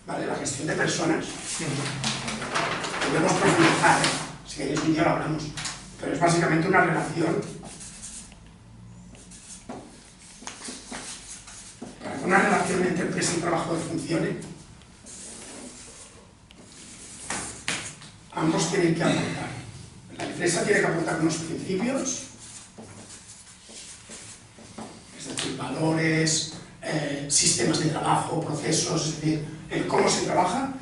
¿Vale? La gestión de personas, podemos profundizar, si queréis un día lo hablamos, pero es básicamente una relación. Para que una relación entre empresa y trabajador funcione, ambos tienen que aportar. La empresa tiene que aportar unos principios, es decir, valores, sistemas de trabajo, procesos, es decir, el cómo se trabaja,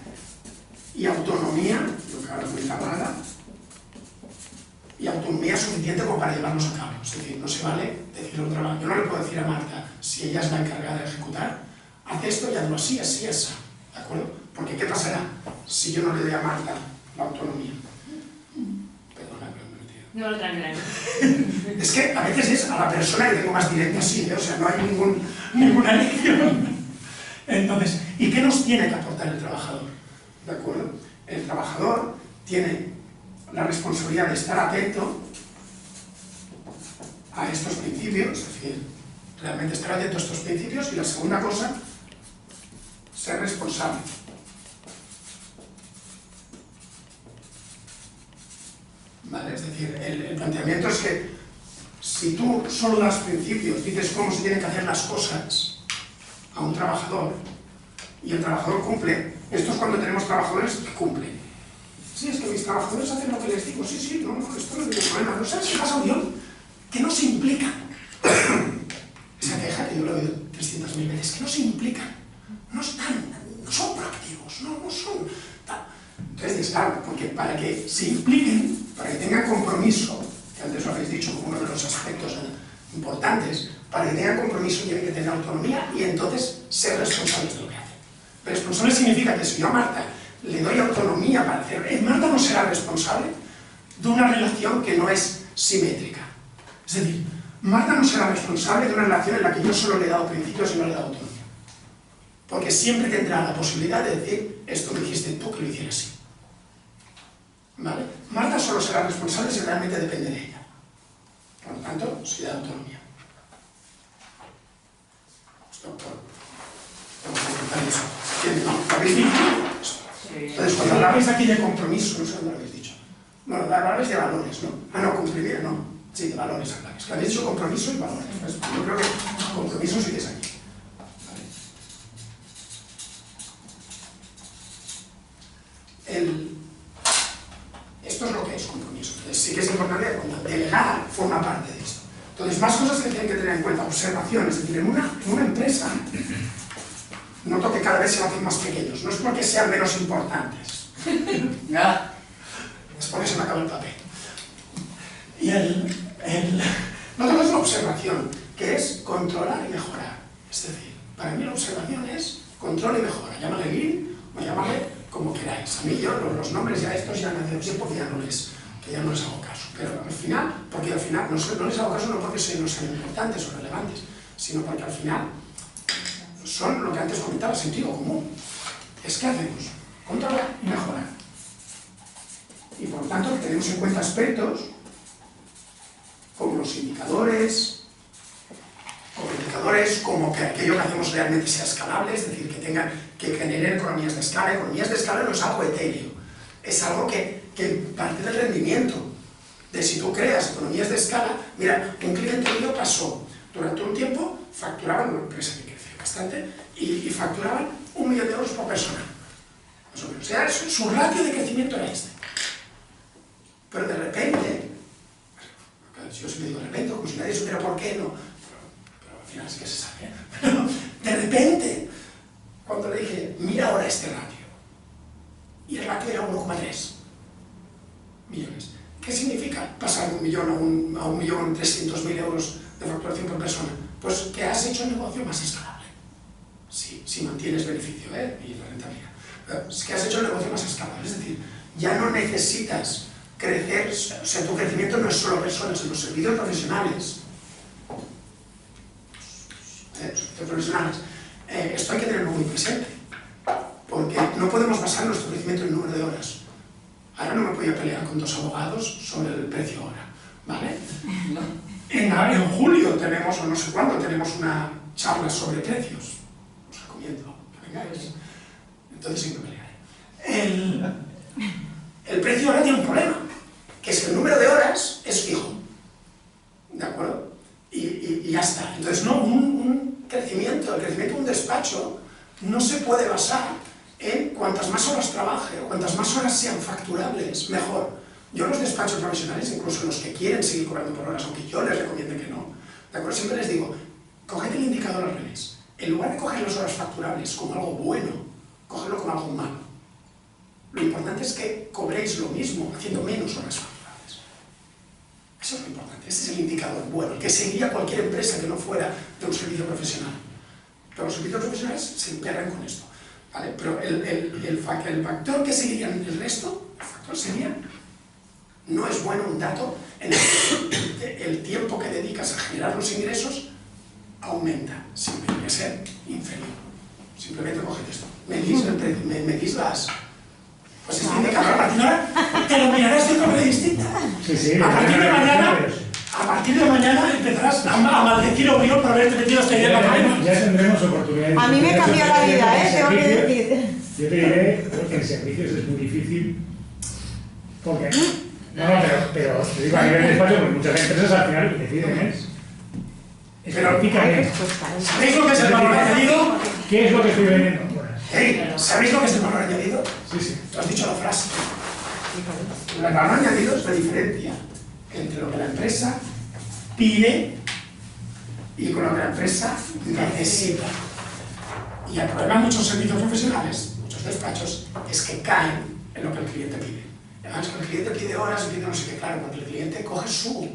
y autonomía, lo que ahora comentaba Ana, y autonomía suficiente como para llevarlos a cabo. Es decir, no se vale decirle a un trabajo. Yo no le puedo decir a Marta, si ella es la encargada de ejecutar, haz esto y hazlo así, así, así. ¿De acuerdo? Porque ¿qué pasará si yo no le doy a Marta la autonomía? Perdona, pero me he metido. No lo tranquilo. Es que a veces es a la persona que tengo más directa, sí, o sea, no hay ninguna elección. Entonces, ¿y qué nos tiene que aportar el trabajador? ¿De acuerdo? El trabajador tiene la responsabilidad de estar atento a estos principios, es decir, realmente estar atento a estos principios. Y la segunda cosa, ser responsable. ¿Vale? Es decir, el planteamiento es que si tú solo das principios, dices cómo se tienen que hacer las cosas a un trabajador, y el trabajador cumple, esto es cuando tenemos trabajadores que cumplen. Sí, es que mis trabajadores hacen lo que les digo, sí, no, esto no es ningún problema. ¿No sabes qué pasa, Oriol? Que no se implican. Esa queja que yo lo he oído 300.000 veces, que no se implican, no son proactivos, no son... Entonces, claro, porque para que se impliquen, para que tengan compromiso, que antes lo habéis dicho como uno de los aspectos importantes, para que tengan compromiso tienen que tener autonomía y entonces ser responsables de lo que hacen. Responsable significa que si yo a Marta le doy autonomía para hacer... Marta no será responsable de una relación que no es simétrica. Es decir, Marta no será responsable de una relación en la que yo solo le he dado principios y no le he dado autonomía. Porque siempre tendrá la posibilidad de decir, esto me dijiste tú que lo hicieras así. ¿Vale? Marta solo será responsable si realmente depende de ella. Por lo tanto, si le da autonomía. Vamos a intentar eso. ¿Lo habéis dicho? Entonces, cuando hablabais aquí de compromiso, no sé dónde lo habéis dicho. Bueno, hablabais de valores, ¿no? Ah, no, cumplir, no. Sí, de valores hablabais. Que habéis dicho compromiso y valores. Pues yo creo que compromiso sí que es aquí. Esto es lo que es compromiso. Entonces, sí que es importante que delegar forma parte de esto. Entonces, más cosas que tienen que tener en cuenta. Observación, es decir, en una empresa noto que cada vez se hacen más pequeños. No es porque sean menos importantes. Es porque se me acaba el papel. Y no todo es la observación, que es controlar y mejorar. Es decir, para mí la observación es control y mejora. Llámale lean o llámale como queráis. A mí los nombres ya estos ya me hacen porque ya no les hago caso. Pero al final, porque al final no les hago caso no porque no sean importantes o relevantes, sino porque al final son lo que antes comentaba, sentido común. Es que hacemos controlar y mejorar. Y por lo tanto tenemos en cuenta aspectos como los indicadores, como que aquello que hacemos realmente sea escalable, es decir, que generen economías de escala. Economías de escala no es algo etéreo, es algo que parte del rendimiento. De si tú creas economías de escala, mira, un cliente mío pasó durante un tiempo, facturaban, una empresa que crece bastante, y facturaban 1 millón de euros por persona. Más o menos. O sea, su ratio de crecimiento era este. Pero de repente, yo siempre digo de repente, como si nadie supiera por qué, no. Pero al final sí que se sabe. Pero de repente, cuando le dije, mira ahora este ratio, y el ratio era 1,3 millones. ¿Qué significa pasar de 1 millón a 1.300.000 euros de facturación por persona? Pues que has hecho el negocio más escalable. Si mantienes beneficio y la rentabilidad. Es que has hecho el negocio más escalable. Es decir, ya no necesitas crecer, o sea, tu crecimiento no es solo personas, en los servicios profesionales. Esto hay que tenerlo muy presente, porque no podemos basar nuestro crecimiento en el número de horas. Ahora no me voy a pelear con 2 abogados sobre el precio hora, ¿vale? No. En julio tenemos, o no sé cuándo, tenemos una charla sobre precios. Os recomiendo que vengáis. Entonces sí me pelearé. El precio hora tiene un problema, que es que el número de horas es fijo. ¿De acuerdo? Y ya está. Entonces, no, el crecimiento de un despacho no se puede basar en cuantas más horas trabaje o cuantas más horas sean facturables, mejor. Yo los despachos profesionales, incluso los que quieren seguir cobrando por horas, aunque yo les recomiende que no, ¿de acuerdo? Siempre les digo, coged el indicador al revés. En lugar de coger las horas facturables como algo bueno, cogedlo como algo malo. Lo importante es que cobréis lo mismo haciendo menos horas facturables. Eso es lo importante, ese es el indicador bueno, el que seguiría cualquier empresa que no fuera de un servicio profesional. Pero los servicios profesionales se empeñan con esto, ¿vale? Pero el factor que seguiría en el resto, el factor sería, no es bueno un dato en el que el tiempo que dedicas a generar los ingresos aumenta, siempre debería ser inferior. Simplemente coged esto, medís las... Pues este indicador a partir de ahora te lo mirarás de una manera distinta. Sí, a partir de mañana, A partir de mañana empezarás a maldecir a Oriol por haberte metido esta idea en la cabeza. Ya tendremos oportunidades. A mí me cambió la vida, tengo que decir. Yo te diré que en servicios es muy difícil, porque pero te digo a nivel de despacho, porque muchas empresas al final lo que deciden es específicamente. ¿Sabéis lo que es el valor añadido? ¿Qué es lo que estoy vendiendo? Hey, ¿sabéis lo que es el valor añadido? Sí. Tú has dicho la frase. El valor añadido es la diferencia entre lo que la empresa pide y con lo que la empresa necesita. Y el problema de muchos servicios profesionales, muchos despachos, es que caen en lo que el cliente pide. Además, que el cliente pide horas y pide no sé qué, claro, porque el cliente coge su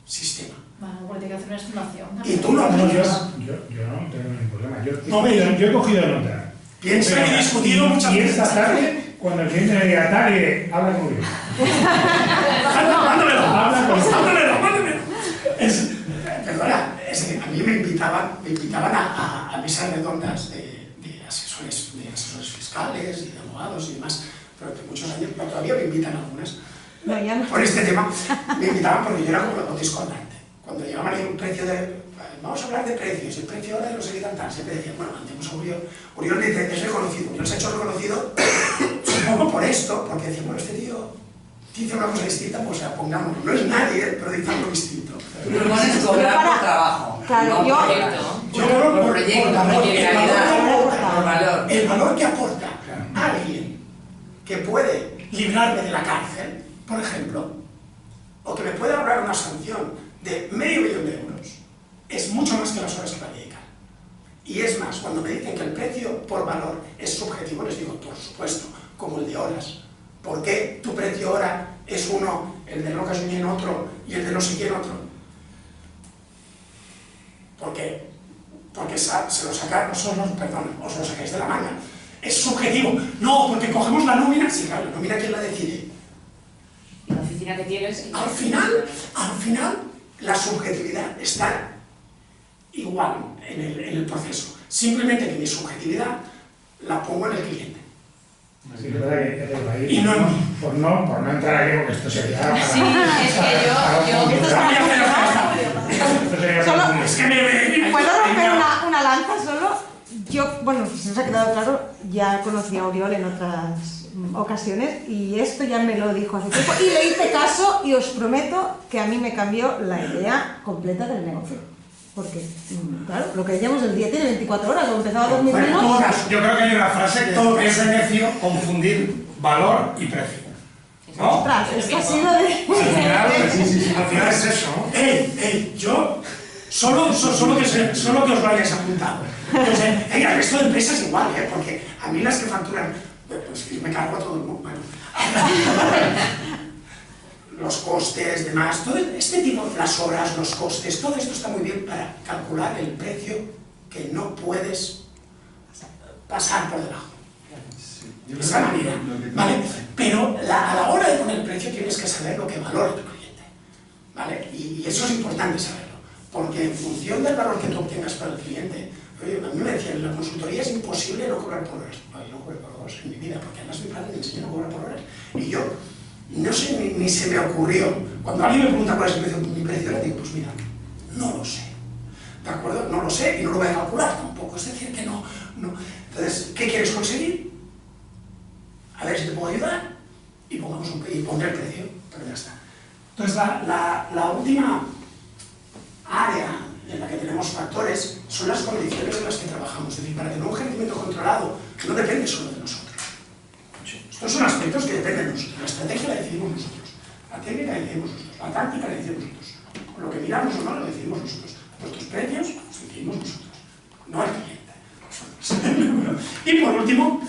sistema. Bueno, porque hay que hacer una estimación. Y tú lo aplicas. Yo no tengo ningún problema. Yo he cogido nota. Piensa que he discutido muchas y veces. esta tarde, cuando el cliente me diga tal, diré, habla conmigo. ¡Mándamelo! Habla conmigo. ¡Mándamelo! Perdona, a mí me invitaban a mesas redondas de asesores fiscales y de abogados y demás, pero que muchos años, pero todavía me invitan algunas. No, ya no. Por este tema, me invitaban porque yo era como un discordante. Cuando llegaban ahí un precio de... Vamos a hablar de precios, el precio ahora de no sé qué tal, siempre decían, bueno, mandemos a Oriol. Oriol dice, es reconocido. Oriol se ha hecho reconocido, supongo por esto, porque decían, bueno, este tío dice una cosa distinta, pues la pongamos. No es nadie, pero dice algo distinto. Tú propones cobrar por trabajo. Claro, no yo- por proyecto. Yo cobro por proyecto, valor, por calidad, por valor. el valor que aporta alguien que puede librarme de la cárcel, por ejemplo, o que me puede ahorrar una sanción de $500.000 euros, es mucho más que las horas que va a dedicar. Y es más, cuando me dicen que el precio por valor es subjetivo, les digo, por supuesto, como el de horas. ¿Por qué tu precio hora es uno, el de Roca Junyent otro y el de no sé quién otro? Porque se lo sacan, os lo sacáis de la manga. Es subjetivo. No, porque cogemos la nómina, sí, claro, la nómina, ¿quién la decide? ¿Y la oficina que tienes? Al final, la subjetividad está igual en el proceso. Simplemente que mi subjetividad la pongo en el cliente. Sí, es verdad que ya te digo, ahí, Y no en mí. por no entrar aquí, porque esto sería para... Sí, es que Esto sería Solo- para- Es que me ¿Puedo romper una lanza solo? Yo, bueno, si os ha quedado claro, ya conocí a Oriol en otras ocasiones y esto ya me lo dijo hace tiempo y le hice caso y os prometo que a mí me cambió la idea completa del negocio. Porque, claro, lo que decíamos, el día tiene 24 horas, cuando empezaba a dormir Bueno, menos. Yo creo que hay una frase que Todo es necio confundir valor y precio. ¿No? Ostras, es que ha sido de... Al final es eso, ¿no? yo solo que os lo hayáis apuntado. Entonces, el resto de empresas igual, porque a mí las que facturan, pues yo me cargo a todo el mundo. Bueno. Los costes, demás, todo este tipo, las horas, los costes, todo esto está muy bien para calcular el precio que no puedes pasar por debajo. De esa manera, ¿vale? Pero a la hora de poner el precio tienes que saber lo que valora tu cliente, ¿vale? Y eso es importante saberlo, porque en función del valor que tú obtengas para el cliente, oye, a mí me decían, en la consultoría es imposible no cobrar por horas. No, yo no cobro por horas en mi vida, porque además mi padre me enseñó a cobrar por horas. Y yo, no sé, ni se me ocurrió. Cuando alguien me pregunta cuál es mi precio, le digo, pues mira, no lo sé. ¿De acuerdo? No lo sé y no lo voy a calcular tampoco. Es decir, que no. Entonces, ¿qué quieres conseguir? A ver si te puedo ayudar y pondré el precio, pero ya está. Entonces, la última área en la que tenemos factores son las condiciones en las que trabajamos. Es decir, para tener un crecimiento controlado no depende solo de nosotros. Estos son aspectos que dependen de nosotros. La estrategia la decidimos nosotros, la técnica la decidimos nosotros, la táctica la decidimos nosotros. Lo que miramos o no lo decidimos nosotros. Nuestros precios los decidimos nosotros, no el cliente. Y por último,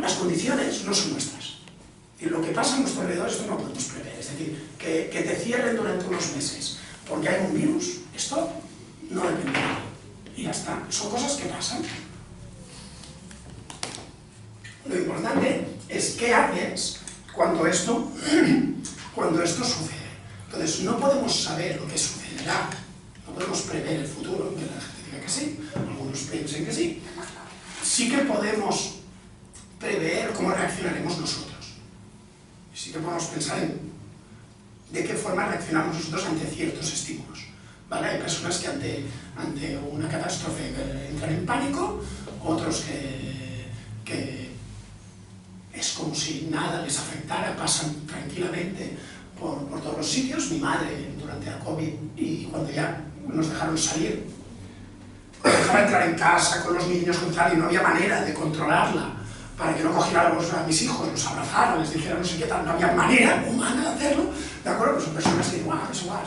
las condiciones no son nuestras. Y lo que pasa a nuestro alrededor, esto no podemos prever. Es decir, que te cierren durante unos meses porque hay un virus, esto no depende de nada. Y ya está. Son cosas que pasan. Lo importante es qué haces cuando esto sucede. Entonces, no podemos saber lo que sucederá, no podemos prever el futuro, aunque la gente diga que sí, algunos piensen que sí. Sí que podemos prever cómo reaccionaremos nosotros. Y sí que podemos pensar en de qué forma reaccionaremos reaccionamos nosotros ante ciertos estímulos. ¿Vale? Hay personas que ante una catástrofe entran en pánico, otros que es como si nada les afectara, pasan tranquilamente por todos los sitios. Mi madre durante la COVID y cuando ya nos dejaron salir, nos dejaron entrar en casa con los niños y no había manera de controlarla para que no cogiéramos a mis hijos, los abrazaran, les dijera no sé qué tal, no había manera humana de hacerlo, ¿de acuerdo? Pues son personas que dicen, es igual,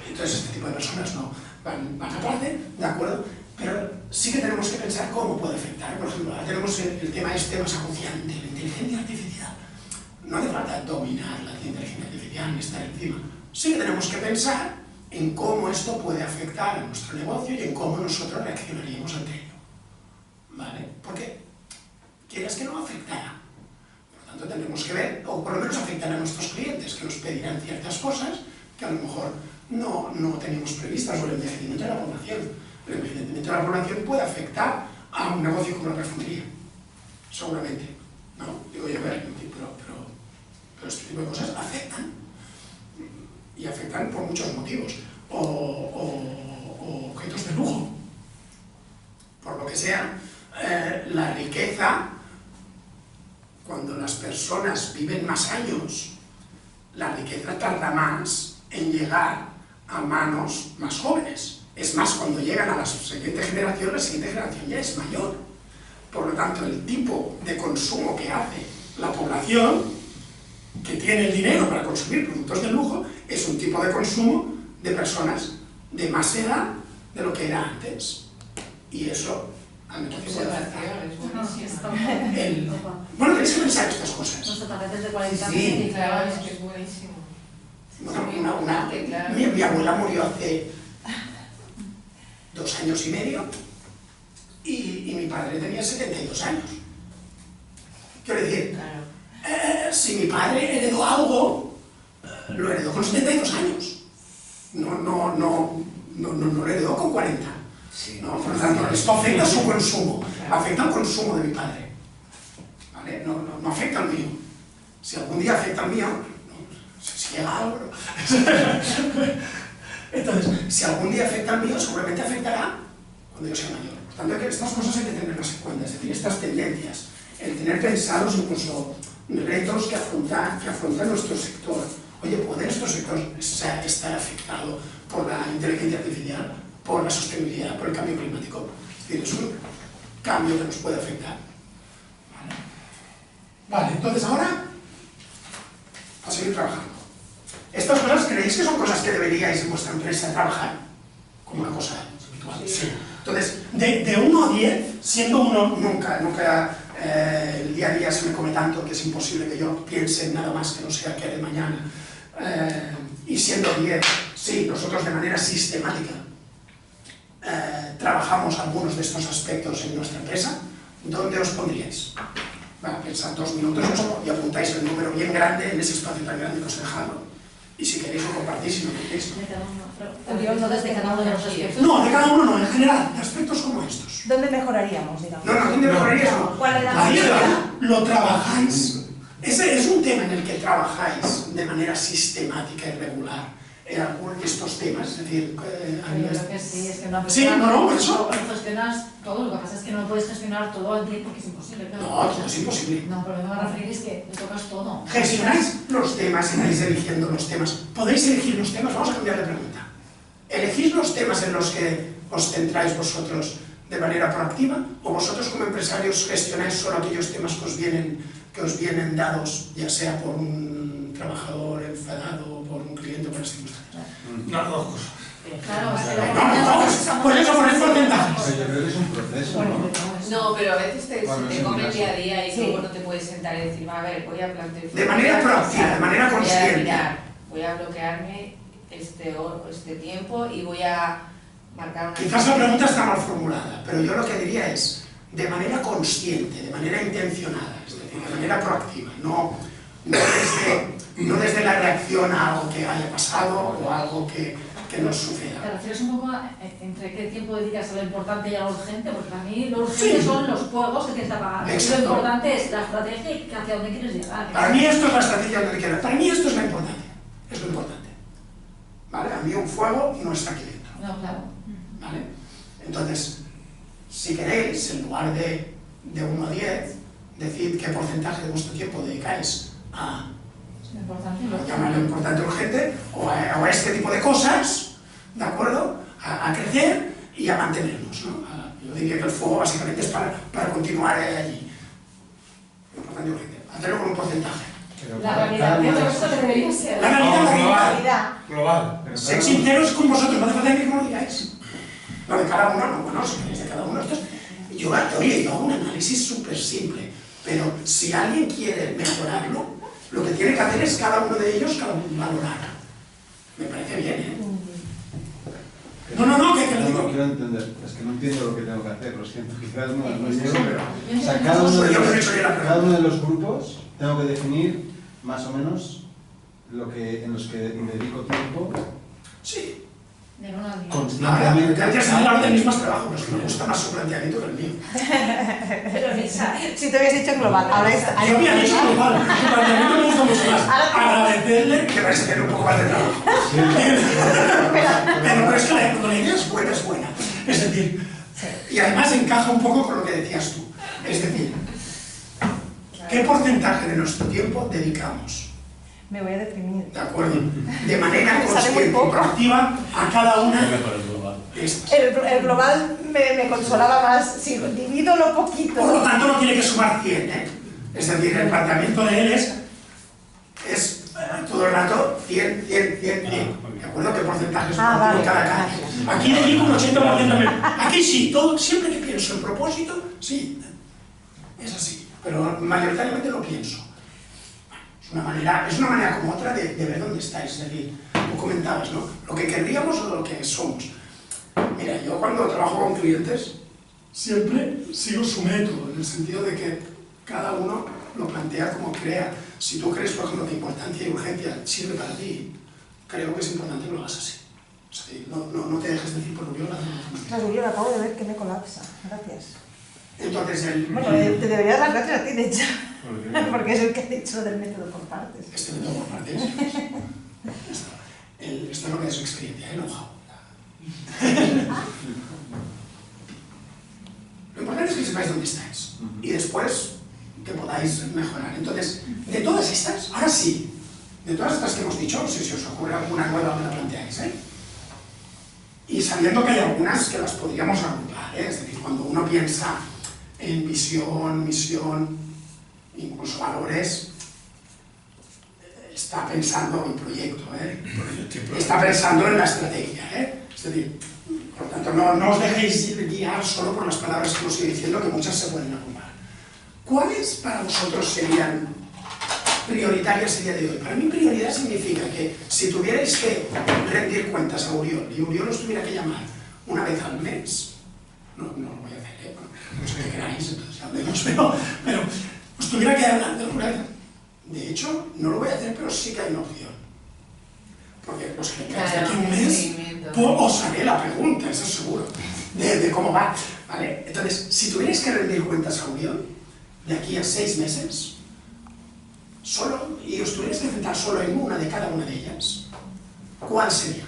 entonces este tipo de personas no van aparte, ¿de acuerdo? Pero sí que tenemos que pensar cómo puede afectar. Por ejemplo, ahora tenemos el tema más acuciante, la inteligencia artificial. No hace falta dominar la inteligencia artificial ni estar encima. Sí que tenemos que pensar en cómo esto puede afectar a nuestro negocio y en cómo nosotros reaccionaríamos ante ello. ¿Vale? Porque quieras que no afectará. Por lo tanto, tendremos que ver, o por lo menos afectará a nuestros clientes, que nos pedirán ciertas cosas que a lo mejor no teníamos previstas, o el envejecimiento de la población. El envejecimiento de la población puede afectar a un negocio como la perfumería, seguramente, ¿no? Digo yo, pero este tipo de cosas afectan, y afectan por muchos motivos, o objetos de lujo, por lo que sea. La riqueza, cuando las personas viven más años, la riqueza tarda más en llegar a manos más jóvenes. Es más, cuando llegan a la siguiente generación ya es mayor. Por lo tanto, el tipo de consumo que hace la población, que tiene el dinero para consumir productos de lujo, es un tipo de consumo de personas de más edad de lo que era antes. Y eso al negocio puede afectar. Bueno, tenéis que pensar estas cosas. Nuestros tapetes de 40 años. Sí, Claro, es que es buenísimo. Bueno, mi abuela murió hace 2 años y medio y mi padre tenía 72 años. Quiero decir, si mi padre heredó algo, lo heredó con 72 años. No lo heredó con 40. Sí. ¿No? Por lo tanto, esto afecta a su consumo, afecta al consumo de mi padre. ¿Vale? No afecta al mío. Si algún día afecta al mío, si llega algo. Entonces, si algún día afecta al mío, seguramente afectará cuando yo sea mayor. Por tanto, estas cosas hay que tenerlas en cuenta, es decir, estas tendencias, el tener pensados incluso retos que afronta nuestro sector. Oye, ¿puede nuestro sector estar afectado por la inteligencia artificial, por la sostenibilidad, por el cambio climático? Es decir, es un cambio que nos puede afectar. Vale, entonces ahora a seguir trabajando. ¿Estas cosas creéis que son cosas que deberíais en vuestra empresa trabajar como una cosa habitual? Sí. Entonces, de 1 a 10, siendo 1, nunca el día a día se me come tanto que es imposible que yo piense en nada más que no sea qué haré mañana. Y siendo 10, sí, nosotros de manera sistemática trabajamos algunos de estos aspectos en nuestra empresa. ¿Dónde os pondríais? Pensad 2 minutos y apuntáis el número bien grande en ese espacio tan grande que os he dejado. Y si queréis lo compartís, si no queréis. De cada uno. No desde cada uno de los aspectos. No, de cada uno no, en general, de aspectos como estos. ¿Dónde mejoraríamos, digamos? No, ¿dónde mejoraríais? No. ¿Cuál era Ahí la lo trabajáis. Ese es un tema en el que trabajáis de manera sistemática y regular en algunos de estos temas, es decir, a nivel... Yo creo que sí, es que una Sí, persona no, eso. no gestionas todo, lo que pasa es que no puedes gestionar todo al día porque es imposible, claro. No, todo es imposible. No, pero me voy a referir es que le tocas todo. Gestionáis los temas y vais eligiendo los temas. ¿Podéis elegir los temas? Vamos a cambiar de pregunta. ¿Elegís los temas en los que os centráis vosotros de manera proactiva o vosotros como empresarios gestionáis solo aquellos temas que os vienen dados, ya sea por un trabajador enfadado o por un cliente o por las circunstancias? No, 2 cosas. Claro, es que No, por eso poned porcentajes. Yo creo que es un proceso, ¿no? No, pero a veces Bueno, te es un come el caso. día a día y Sí. luego no te puedes sentar y decir, a ver, voy a plantear... De manera proactiva, de manera consciente. Voy a bloquearme este tiempo y voy a marcar una... Quizás la pregunta está mal formulada, pero yo lo que diría es de manera consciente, de manera intencionada, es decir, de manera proactiva, no desde la reacción a algo que haya pasado o a algo que nos ¿Te suceda. refieres un poco a entre qué tiempo dedicas a lo importante y a lo urgente? Porque para mí lo urgente son los juegos que tienes que apagar. Y lo Exacto. importante es la estrategia y hacia dónde quieres llegar. Para mí esto es la estrategia donde quiero. Para mí esto es la importancia. Es lo importante. mí un fuego no está aquí dentro. No, claro. ¿Vale? Entonces, si queréis, en lugar de 1 a 10, decid qué porcentaje de vuestro tiempo dedicáis a Es importante. llamarlo importante urgente o a este tipo de cosas, ¿de acuerdo? A crecer y a mantenernos, ¿no? Yo diría que el fuego básicamente es para continuar allí. Importante urgente. Hacerlo con un porcentaje. Pero La cada realidad uno de de esto los- debería ser. La realidad, No, la realidad. Realidad. Global. pero Ser cada uno- sinceros con vosotros, no hace falta que me lo digáis. Lo de cada uno, no, bueno, si queréis de cada uno, yo hago un análisis súper simple, pero si alguien quiere mejorarlo, lo que tiene que hacer es cada uno de ellos valorar. Me parece bien, ¿eh? No, que lo No, digo. no quiero entender, es que no entiendo lo que tengo que hacer, lo siento, quizás no llego, pero... Yo O sea, entiendo cada uno, Yo de no he los, hecho ni la cada uno de los grupos tengo que definir más o menos en los que dedico tiempo Sí. De 1 a 10. Ahora, conscientemente. gracias a hablar del mismo trabajo, pero es que me gusta más su planteamiento que el mío. Pero Lisa, si te habías dicho en global, ahora es... Yo había dicho global, su planteamiento me gusta mucho más. Agradecerle que vais a tener un poco más de trabajo. Pero es que la idea es buena. Es decir, y además encaja un poco con lo que decías tú. Es decir, ¿qué porcentaje de nuestro tiempo dedicamos? Me voy a deprimir. ¿De acuerdo? De manera Sale muy consciente y poco. proactiva a cada una Mejor el global. de estas. El global me consolaba más, si divido lo poquito. Por lo tanto, no tiene que sumar 100, ¿eh? Es decir, el planteamiento de él es todo el rato 100. ¿De acuerdo? ¿Qué porcentaje es Vale, cada caso? gracias. Aquí dedico un 80%. Aquí sí, siempre que pienso en propósito, sí, es así. Pero mayoritariamente lo pienso. Es una manera como otra de ver dónde estáis. Es decir, tú comentabas, ¿no? Lo que querríamos o lo que somos. Mira, yo cuando trabajo con clientes siempre sigo su método, en el sentido de que cada uno lo plantea como crea. Si tú crees, por ejemplo, que importancia y urgencia sirve para ti, creo que es importante que lo hagas así. Es decir, no te dejes decir por Uriol, hazlo de otra manera. Ostras, yo acabo de ver que me colapsa. Gracias. Entonces, Bueno, te debería dar las gracias a ti, de hecho. Porque es el que ha dicho lo del método por partes. este método por partes. Esto es lo que es su experiencia, el know-how. Lo importante es que sepáis dónde estáis y después que podáis mejorar. Entonces, de todas estas, ahora sí, de todas estas que hemos dicho, si se os ocurre alguna nueva, me la planteáis, ¿eh? Y sabiendo que hay algunas que las podríamos agrupar, ¿eh? Es decir, cuando uno piensa en visión, misión, incluso valores, está pensando en proyecto, ¿eh? Está pensando en la estrategia, ¿eh? Es decir, por tanto, no os dejéis guiar solo por las palabras que os estoy diciendo, que muchas se pueden agrupar. ¿Cuáles para vosotros serían prioritarias el día de hoy? Para mí prioridad significa que si tuvierais que rendir cuentas a Uriol y Uriol os tuviera que llamar una vez al mes, no lo voy a hacer, ¿eh? No sé qué queráis, entonces ya hablemos, pero os tuviera que hablar de alguna vez. De hecho, no lo voy a hacer, pero sí que hay una opción. Porque los que vengáis de aquí un mes, os haré la pregunta, eso seguro, de cómo va. ¿Vale? Entonces, si tuvierais que rendir cuentas a Uriol, de aquí a 6 meses, solo, y os tuvierais que enfrentar solo en una de cada una de ellas, ¿cuál sería?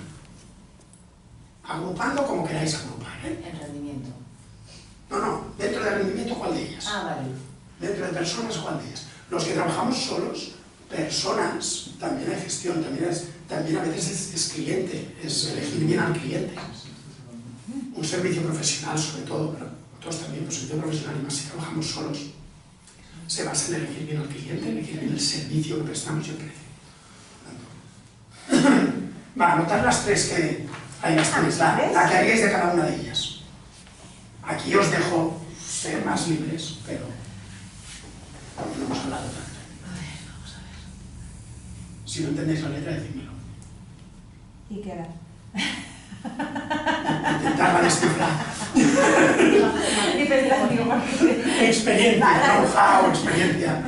Agrupando como queráis agrupar, ¿eh? El rendimiento. No, dentro del rendimiento, ¿cuál de ellas? Ah, vale. Dentro de personas, ¿cuál de ellas? Los que trabajamos solos, personas, también hay gestión, también a veces es cliente, es elegir bien al cliente. Un servicio profesional sobre todo, pero nosotros también, un servicio profesional y más si trabajamos solos, se basa en elegir bien al cliente, elegir bien el servicio que prestamos y el precio. Va, anotar las tres que hay las tres, la que haríais de cada una de ellas. Aquí os dejo ser más libres, pero no hemos hablado tanto. Si no entendéis la letra, decídmelo. ¿Y qué harás? Intentarla descifrar. Experiencia, know-how, experiencia.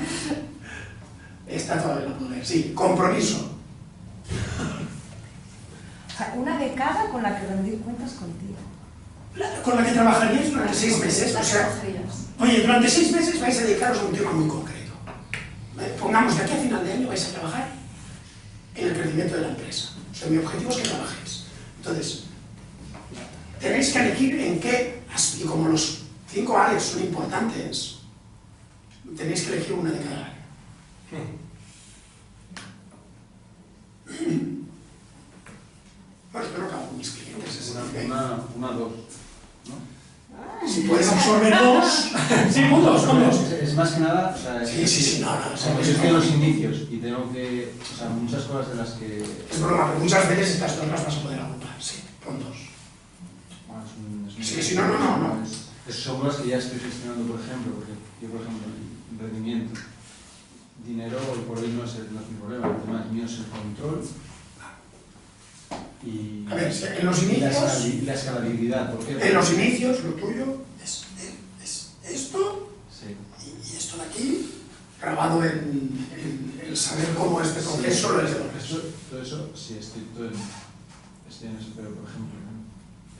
Está todo en el poder. Sí, compromiso. O sea, una de cada con la que rendir cuentas contigo. Con la que trabajaríais durante 6 meses. O sea, oye, durante 6 meses vais a dedicaros a un tema muy concreto. Pongamos, de aquí a final de año vais a trabajar en el crecimiento de la empresa. O sea, mi objetivo es que trabajéis Entonces, tenéis que elegir en qué, y como los 5 áreas son importantes, tenéis que elegir una de cada área. Bueno, espero que hago mis clientes. Una, dos, ¿no? Si puedes absorber 2, sí, con dos. Es más que nada, o sea, Sí, no. Como yo estoy en los inicios y tengo que, o sea, muchas cosas de las que... Es broma, pero muchas veces estas 2 las vas a poder agrupar, sí, con 2. Bueno, es Sí, no. Son las que ya estoy gestionando, por ejemplo, porque yo, por ejemplo, el rendimiento, dinero hoy por hoy no es mi problema, el tema mío es el control y, A ver, en los inicios, y la escalabilidad. ¿Por qué? En los inicios, lo tuyo es esto Sí. y esto de aquí, grabado en el saber cómo este proceso lo es de los Todo eso, sí, estoy en eso, pero por ejemplo,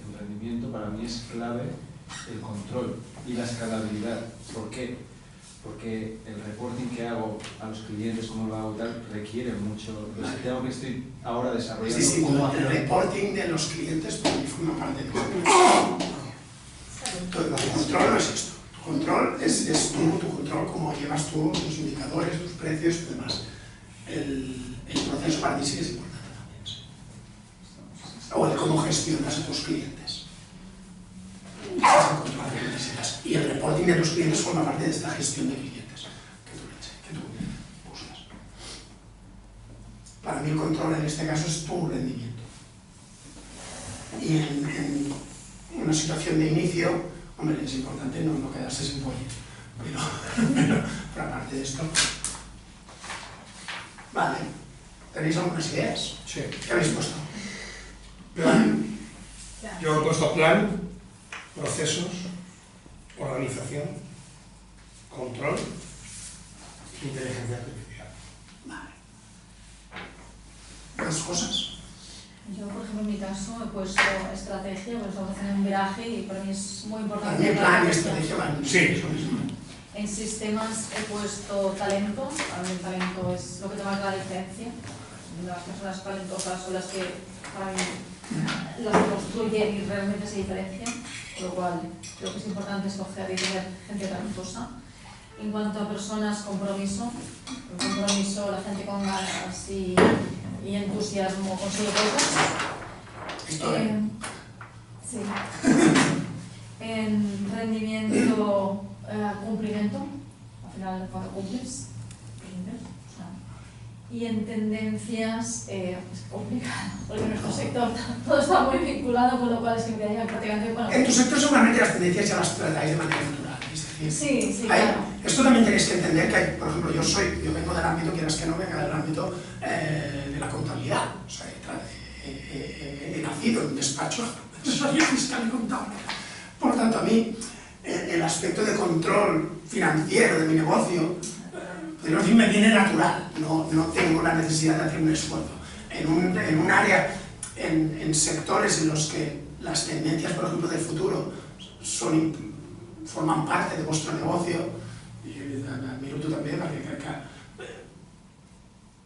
el rendimiento para mí es clave el control y la escalabilidad. ¿Por qué? Porque el reporting que hago a los clientes, cómo lo hago y tal, requiere mucho. Tengo que estoy ahora desarrollando. Es distinto, cómo el hacer reporting de los clientes para mí forma parte de control. Tu control no es esto. Tu control es tu control, cómo llevas tú tus indicadores, tus precios y demás. El proceso para ti sí es importante también. Sí. O el cómo gestionas a tus clientes. Ese es el control que necesitas. Y el reporting de tus clientes forma parte de esta gestión de clientes que tú buscas. Para mí el control en este caso es tu rendimiento. Y en una situación de inicio, hombre, es importante no quedarse sin pollo. Pero aparte de esto... Vale. ¿Tenéis algunas ideas? Sí. ¿Qué habéis puesto? Plan. Yo he puesto plan, procesos, organización, control, inteligencia artificial. Vale. ¿Más cosas? Yo, por ejemplo, en mi caso he puesto estrategia, pues estamos haciendo un viraje y para mí es muy importante. Para mí plan y estrategia van. Sí. Eso mismo. En sistemas he puesto talento, para mí el talento es lo que te marca la diferencia. Las personas talentosas son las que para mí las que construyen y realmente se diferencian, con lo cual creo que es importante escoger y tener gente talentosa. En cuanto a personas, compromiso. El compromiso, la gente con ganas y entusiasmo consigue cosas. Sí. En rendimiento, cumplimiento, al final cuando cumples, o sea, y en tendencias es complicado, porque en nuestro sector todo está muy vinculado, con lo cual es que me quedaría prácticamente... Bueno, En tu sector seguramente las tendencias ya las tratáis de manera natural, es decir, sí, claro. Esto también tenéis que entender que hay, por ejemplo, yo vengo del ámbito, quieras que no, venga del ámbito de la contabilidad, o sea, he nacido en un despacho de asesoría fiscal y contable. Por tanto, a mí el aspecto de control financiero de mi negocio, pero en fin, me viene natural, no tengo la necesidad de hacer un esfuerzo. En un área, en sectores en los que las tendencias, por ejemplo, del futuro forman parte de vuestro negocio, y admiro tú también, porque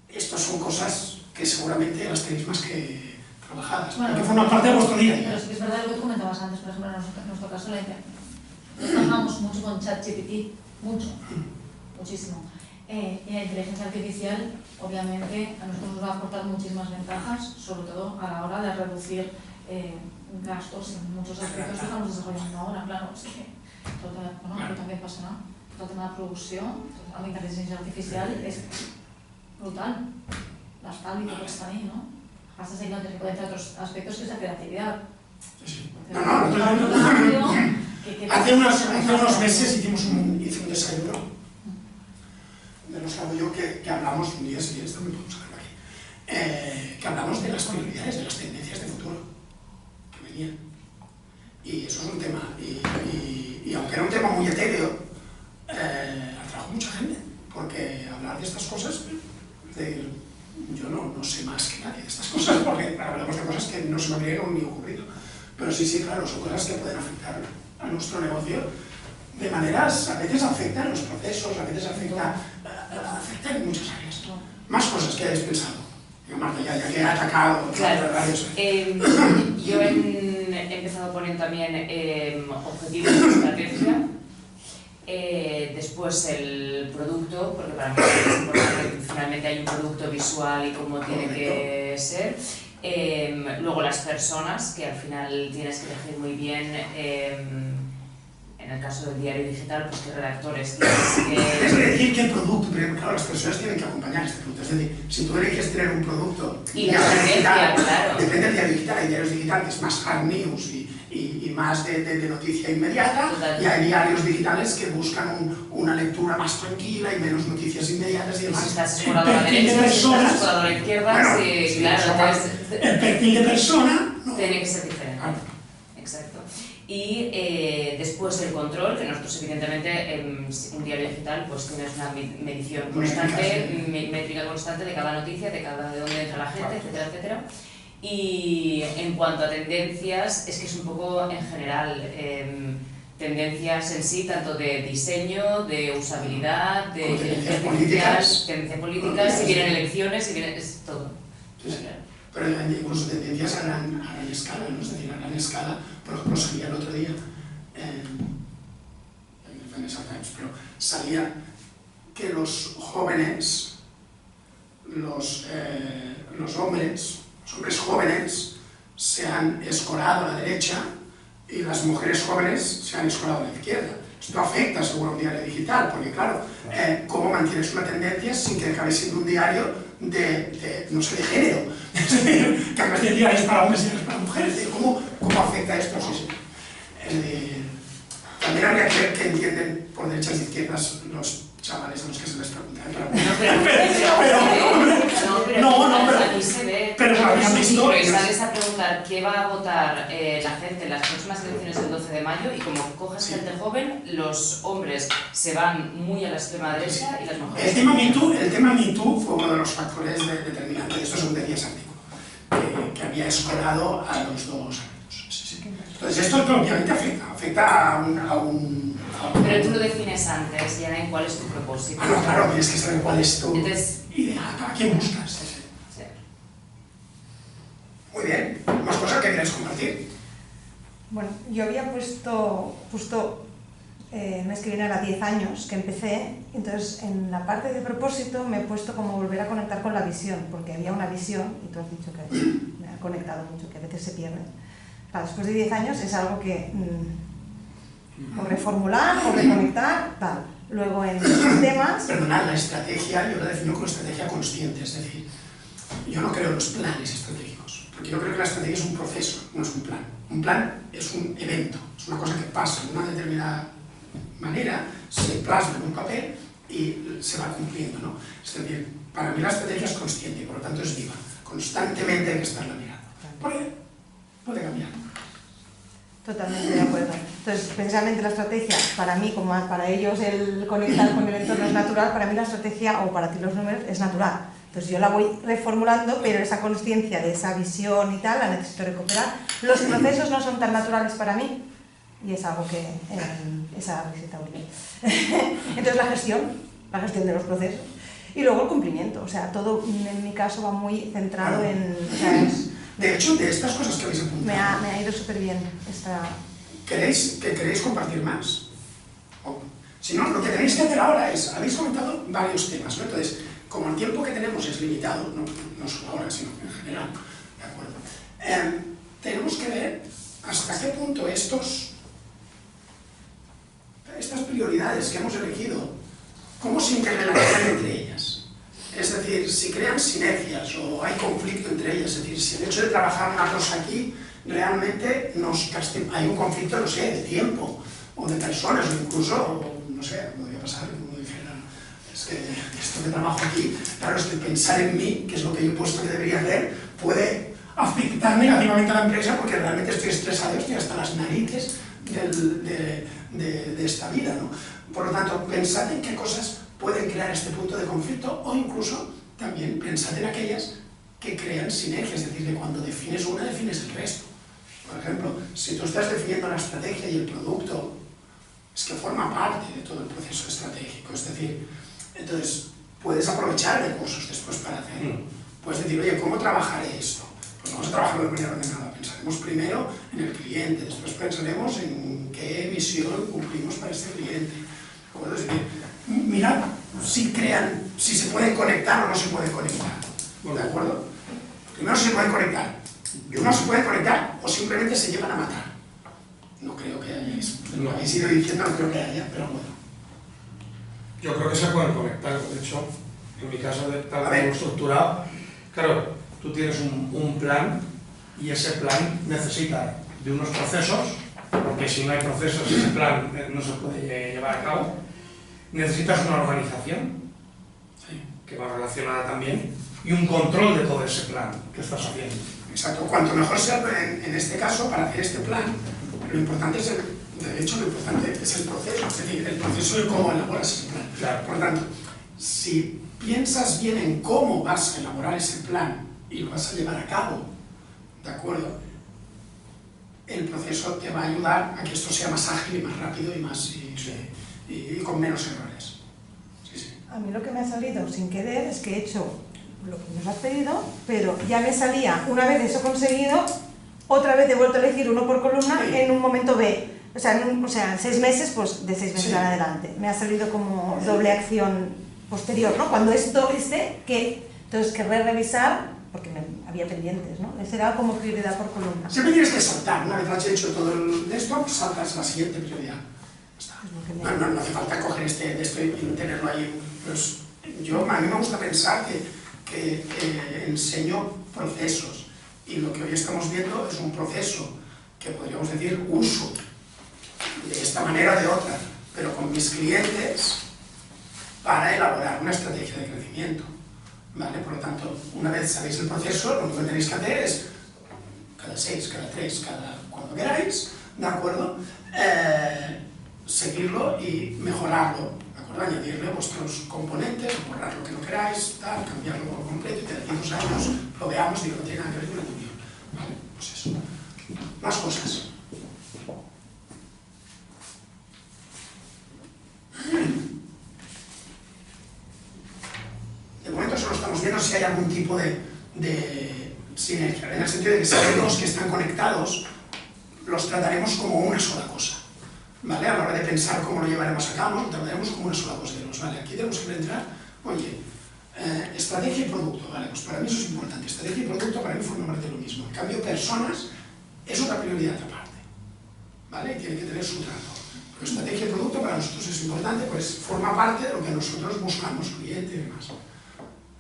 estas son cosas que seguramente las tenéis más que trabajadas, Bueno, que forman parte de vuestro día a día. Pero sí que es verdad lo que tú comentabas antes, por ejemplo, en nuestro caso trabajamos mucho con ChatGPT, muchísimo. Y la inteligencia artificial, obviamente, a nosotros nos va a aportar muchísimas ventajas, sobre todo a la hora de reducir gastos en muchos aspectos que estamos desarrollando ahora. Claro, es que aquí también pasa, ¿no? Todo el tema de producció, la inteligencia artificial és brutal, l'estalvi que pots tenir, ¿no? Has de seguir entre otros aspectos que es la creatividad. Hace unos meses hice un desayuno, de los que hago yo, que hablamos, un día si quieres también podemos hacerlo aquí, que hablamos de las prioridades, de las tendencias de futuro que venían. Y eso es un tema, y aunque era un tema muy etéreo, atrajo mucha gente, porque hablar de estas cosas, yo no sé más que nadie de estas cosas, porque hablamos de cosas que no se me habrían ni ocurrido. Pero sí, claro, son cosas que pueden afectar a nuestro negocio de maneras, a veces afectan los procesos, a veces afectan en muchas áreas. Más cosas que hayáis pensado. Marta, ya que he atacado Claro. radios. Yo he empezado a poner también objetivos de estrategia, después el producto, porque para mí es importante que finalmente hay un producto visual y cómo tiene que ser. Luego las personas, que al final tienes que elegir muy bien, en el caso del diario digital, pues qué redactores tienes Es que... decir, qué producto, pero claro, las personas tienen que acompañar este producto. Es decir, si tú eliges tener un producto Y la estrategia, claro. depende del diario digital. Hay diarios digitales que es más hard news y más de noticia inmediata. Total. Y hay diarios digitales que buscan una lectura más tranquila y menos noticias inmediatas y Y demás. si estás escorado a la El perfil de derecha, si estás personas- escorado a la izquierda, Bueno, sí, sí, claro, eso entonces... el perfil de persona no. Tiene que ser diferente. Claro. Exacto. Y después el control, que nosotros evidentemente en un diario digital pues tienes una medición constante, métrica constante de cada noticia, de dónde entra la gente, etcétera, etcétera. Y en cuanto a tendencias, es que es un poco en general tendencias en sí, tanto de diseño, de usabilidad, de Tendencias inteligencia artificial, políticas. tendencias políticas, si vienen elecciones, si vienen... es todo. Sí, sí. Pero incluso tendencias a gran escala, ¿no? Es decir, a gran escala, por ejemplo, salía el otro día en el Financial Times, pero salía que los jóvenes, los hombres jóvenes se han escorado a la derecha y las mujeres jóvenes se han escorado a la izquierda. Esto afecta seguro a un diario digital, porque claro, ¿cómo mantienes una tendencia sin que acabe siendo un diario no sé, de género? Es decir, que además de diarios para hombres y diarios para mujeres. ¿Cómo afecta esto? Sí, sí. También habría que ver qué entienden por derechas e izquierdas los chavales a los que se les pregunta. Aquí se ve, pero habían visto... pero sales a preguntar qué va a votar la gente en las próximas elecciones del 12 de mayo y como coges gente joven, los hombres se van muy a la extrema derecha y las mujeres... El tema Me Too fue uno de los factores determinantes, esto según decía ese artículo, que había escorado a los dos amigos. Sí. Entonces esto obviamente afecta a un... Pero tú lo defines antes, ya en cuál es tu propósito. Claro, tienes que saber cuál es tu Entonces, idea, a quién buscas. sí. Muy bien, ¿más cosas que queréis compartir? Bueno, yo había puesto justo el mes que viene era 10 años que empecé, entonces en la parte de propósito me he puesto como volver a conectar con la visión, porque había una visión, y tú has dicho que me ha conectado mucho, que a veces se pierde. Después de 10 años es algo que o reformular, o reconectar, tal. Luego en los temas... Perdonad, la estrategia yo la defino como estrategia consciente, es decir, yo no creo en los planes estratégicos, porque yo creo que la estrategia es un proceso, no es un plan. Un plan es un evento, es una cosa que pasa de una determinada manera, se plasma en un papel y se va cumpliendo, ¿no? Es decir, para mí la estrategia es consciente y por lo tanto es viva. Constantemente hay que estarla mirando. Porque puede cambiar. Totalmente de acuerdo. Entonces, precisamente la estrategia, para mí, como para ellos el conectar con el entorno es natural, para mí la estrategia, o para ti los números, es natural. Entonces yo la voy reformulando, pero esa conciencia de esa visión y tal, la necesito recuperar. Los procesos no son tan naturales para mí, y es algo que esa visita Uribe. Entonces la gestión de los procesos, y luego el cumplimiento. O sea, todo en mi caso va muy centrado en... O sea, de hecho, de estas cosas que habéis apuntado... Me ha ido súper bien esta... ¿Queréis compartir más? Si no, lo que tenéis que hacer ahora es... Habéis comentado varios temas, ¿no? Entonces, como el tiempo que tenemos es limitado, no solo ahora, sino en general, ¿de acuerdo? Tenemos que ver hasta qué punto estas prioridades que hemos elegido, cómo se interrelacionan entre ellas. Es decir, si crean sinergias o hay conflicto entre ellas, es decir, si el hecho de trabajar una cosa aquí realmente hay un conflicto, no sé, de tiempo o de personas o incluso, no sé, podría pasar, como dijera, es que esto que trabajo aquí, claro, es que pensar en mí, que es lo que yo he puesto que debería hacer, puede afectar negativamente a la empresa porque realmente estoy estresado, estoy hasta las narices de esta vida, ¿no? Por lo tanto, pensad en qué cosas pueden crear este punto de conflicto o incluso también pensad en aquellas que crean sinergias, es decir, que cuando defines una, defines el resto. Por ejemplo, si tú estás definiendo la estrategia y el producto, es que forma parte de todo el proceso estratégico, es decir, entonces puedes aprovechar recursos después para hacerlo. puedes decir, oye, ¿cómo trabajaré esto? Pues vamos a trabajarlo de manera ordenada. Pensaremos primero en el cliente, después pensaremos en qué misión cumplimos para este cliente. ¿De Es decir, mirad si se pueden conectar o no se pueden conectar. ¿De acuerdo? Primero se pueden conectar. No se pueden conectar o simplemente se llevan a matar. No creo que haya eso. Lo habéis ido diciendo, no creo que haya, pero bueno. Yo creo que se pueden conectar. De hecho, en mi caso, tal como estructurado, claro, tú tienes un plan y ese plan necesita de unos procesos, porque si no hay procesos ese plan no se puede llevar a cabo. Necesitas una organización que va relacionada también y un control de todo ese plan que estás haciendo. Exacto, cuanto mejor sea en este caso para hacer este plan, lo importante es de hecho lo importante es el proceso, es decir, el proceso de cómo elaboras ese plan. Claro. Por lo tanto, si piensas bien en cómo vas a elaborar ese plan y lo vas a llevar a cabo, ¿de acuerdo? El proceso te va a ayudar a que esto sea más ágil y más rápido y con menos errores. Sí, sí. A mí lo que me ha salido sin querer es que he hecho lo que me has pedido, pero ya me salía, una vez eso conseguido, otra vez he vuelto a elegir uno por columna en un momento B. O sea, en 6 meses, pues de 6 meses en adelante. Me ha salido como doble acción posterior, ¿no? Cuando esto esté, que entonces querré revisar, porque había pendientes, ¿no? Ese era como prioridad por columna. Siempre tienes que saltar, una vez has hecho todo esto, saltas a la siguiente prioridad. No hace falta coger de esto y tenerlo ahí. Pues a mí me gusta pensar que enseño procesos y lo que hoy estamos viendo es un proceso que podríamos decir uso de esta manera o de otra, pero con mis clientes para elaborar una estrategia de crecimiento. ¿Vale? Por lo tanto, una vez sabéis el proceso, lo único que tenéis que hacer es cada 6, cada 3, cuando queráis, ¿de acuerdo? Seguirlo y mejorarlo, ¿de acuerdo? Añadirle vuestros componentes, borrar lo que no queráis, cambiarlo por completo y que de aquí a 2 años lo veamos y que no tiene nada que ver con el tuyo. ¿Vale? Pues eso. Más cosas. De momento solo estamos viendo si hay algún tipo de sinergia, en el sentido de que si hay dos que están conectados, los trataremos como una sola cosa. ¿Vale? A la hora de pensar cómo lo llevaremos a cabo, lo trataremos como una sola cosa. ¿Vale? Aquí tenemos que entrar, oye, estrategia y producto, ¿vale? Pues para mí eso es importante. Estrategia y producto para mí forman parte de lo mismo. En cambio, personas es otra prioridad aparte, ¿vale? Y tiene que tener su trato. Pero estrategia y producto para nosotros es importante, pues forma parte de lo que nosotros buscamos, cliente y demás.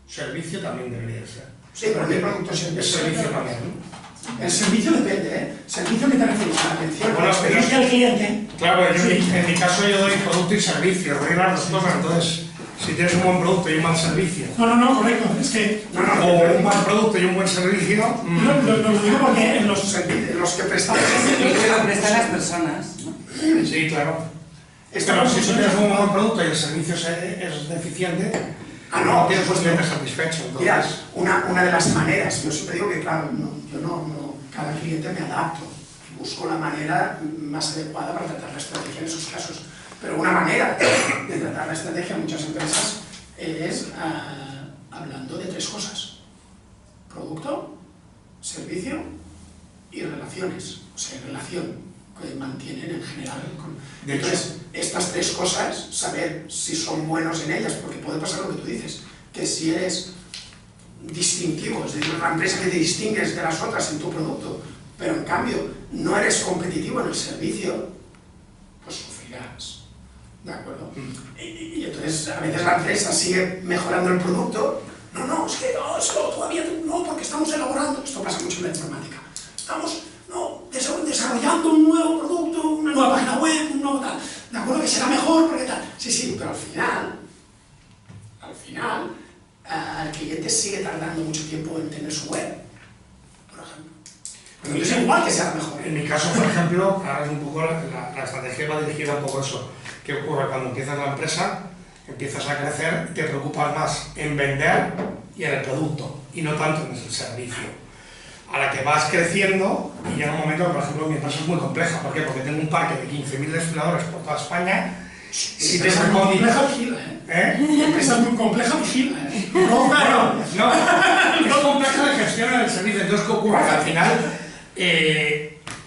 Servicio también debería ser. Sí, pero el producto es el servicio también, ¿no? El servicio depende, ¿eh? Servicio que te refieres a la atención, Bueno, la experiencia del cliente. Claro, en mi caso yo doy producto y servicio, doy las dos cosas, entonces si tienes un buen producto y un mal servicio. No, correcto, es que... o un mal producto y un buen servicio... Lo digo porque en los que prestamos servicio lo prestan las personas, ¿no? Sí, claro. Pero si tú tienes un buen producto y el servicio es deficiente, no tienes un cliente satisfecho. Mira, una de las maneras, yo siempre digo que, claro, cada cliente me adapto, busco la manera más adecuada para tratar la estrategia en esos casos. Pero una manera de tratar la estrategia en muchas empresas es hablando de 3 cosas: producto, servicio y relaciones, o sea, relación que mantienen en general. Entonces, estas 3 cosas, saber si son buenos en ellas, porque puede pasar lo que tú dices, que si eres distintivo, es decir, una empresa que te distingues de las otras en tu producto, pero en cambio no eres competitivo en el servicio, pues sufrirás. ¿De acuerdo? Y entonces a veces la empresa sigue mejorando el producto. Es que todavía no, porque estamos elaborando, esto pasa mucho en la informática, estamos desarrollando un nuevo producto, una nueva página web, un nuevo tal, ¿de acuerdo? Que será mejor, porque tal. Sí, pero al final, el cliente sigue tardando mucho tiempo en tener su web, por ejemplo. Pero es igual que sea mejor. En mi caso, por ejemplo, ahora es un poco la estrategia va dirigida un poco a eso. ¿Qué ocurre cuando empiezas la empresa? Empiezas a crecer y te preocupas más en vender y en el producto, y no tanto en el servicio. A la que vas creciendo y llega un momento que, por ejemplo, mi empresa es muy compleja. ¿Por qué? Porque tengo un parque de 15.000 desfiladores por toda España Si te Empresa muy compleja, vigila, Empresa muy compleja, vigila, No, es compleja de gestión del servicio. Entonces, ¿qué ocurre? Que al final,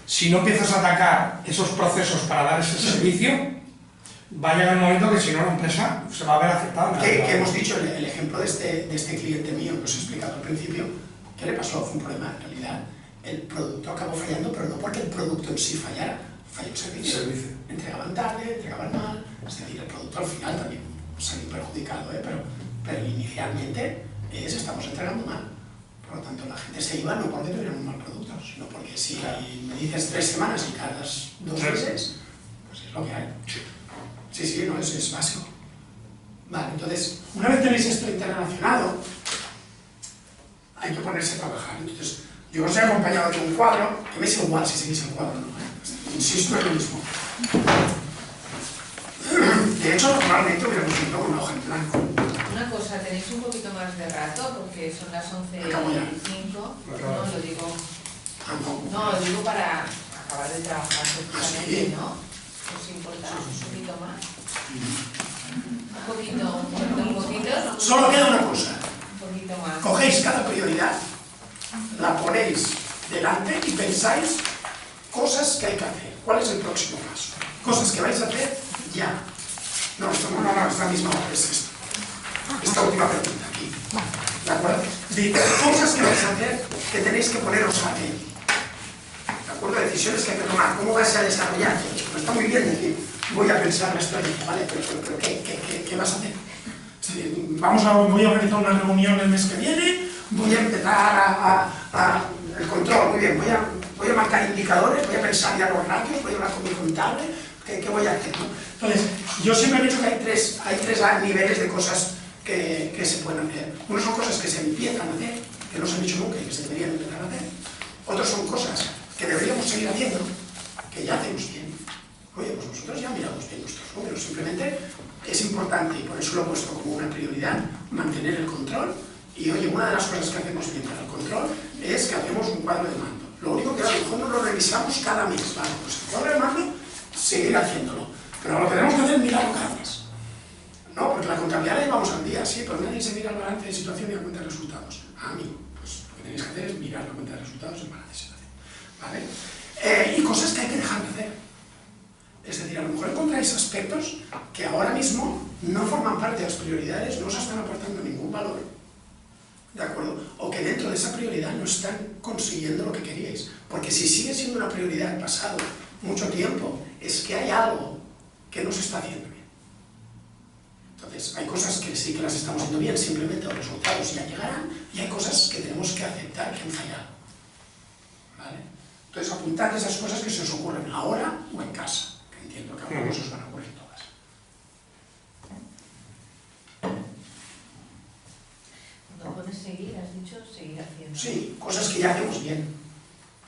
si no empiezas a atacar esos procesos para dar ese servicio, va a llegar el momento que si no la empresa se va a ver afectada. Que hemos dicho el ejemplo de este cliente mío que os he explicado al principio. ¿Qué le pasó? Fue un problema, en realidad. El producto acabó fallando, pero no porque el producto en sí fallara, falló el servicio. Entregaban tarde, entregaban mal, es decir, el producto al final también salió perjudicado, pero inicialmente estamos entregando mal. Por lo tanto, la gente se iba no porque tuvieran un mal producto, sino porque si me dices 3 semanas y cargas 2 meses, pues es lo que hay. Sí, no, eso es básico. Vale, entonces, una vez tenéis esto interrelacionado, hay que ponerse a trabajar. Entonces, yo os he acompañado de un cuadro, que me es igual si seguís el cuadro, ¿no? Insisto en lo mismo. De hecho, normalmente hubiéramos ido con una hoja en blanco. Una cosa, tenéis un poquito más de rato, porque son las 11:05. No, lo digo. No, lo digo para acabar de trabajar perfectamente, ¿no? ¿Os importa un poquito más? Un poquito. Solo queda una cosa. Un poquito más. Cogéis cada prioridad, la ponéis delante y pensáis cosas que hay que hacer. ¿Cuál es el próximo paso? Cosas que vais a hacer ya. No, es la misma hora, es esto. Esta última pregunta aquí. ¿De acuerdo? Cosas que vais a hacer que tenéis que poneros a hacer. ¿De acuerdo? Decisiones que hay que tomar. ¿Cómo vais a desarrollar? Pues está muy bien decir, voy a pensar la estrategia, ¿vale? Pero ¿qué vas a hacer? Es decir, voy a organizar una reunión el mes que viene, voy a empezar el control, muy bien, voy a marcar indicadores, voy a pensar ya los ratios, voy a hablar con mi contable, ¿qué voy a hacer? Entonces, yo siempre he dicho que hay tres niveles de cosas que se pueden hacer. Unos son cosas que se empiezan a hacer, que no se han dicho nunca y que se deberían empezar a hacer. Otros son cosas que deberíamos seguir haciendo, que ya hacemos bien. Oye, pues nosotros ya miramos bien nuestros números, simplemente es importante, y por eso lo he puesto como una prioridad, mantener el control. Y oye, una de las cosas que hacemos bien para el control es que hacemos un cuadro de mando. Lo único que a lo mejor no lo revisamos cada mes, ¿vale? Pues el cuadro de mando, seguir haciéndolo. Pero lo que tenemos que hacer es mirarlo cada mes. No, porque la contabilidad la llevamos al día, sí, pero nadie se mira el balance de situación y la cuenta de resultados. A mí, pues lo que tenéis que hacer es mirar la cuenta de resultados y el balance de situación. ¿Vale? Y cosas que hay que dejar de hacer. Es decir, a lo mejor encontráis aspectos que ahora mismo no forman parte de las prioridades, no os están aportando ningún valor, ¿de acuerdo? O que dentro de esa prioridad no están consiguiendo lo que queríais. Porque si sigue siendo una prioridad pasado mucho tiempo, es que hay algo que no se está haciendo bien. Entonces, hay cosas que sí que las estamos haciendo bien, simplemente los resultados ya llegarán, y hay cosas que tenemos que aceptar que han fallado. ¿Vale? Entonces, apuntad esas cosas que se os ocurren ahora o en casa. Entiendo que a algunos os van a ocurrir todas. Cuando pones seguir, has dicho seguir haciendo. Sí, cosas que ya hacemos bien.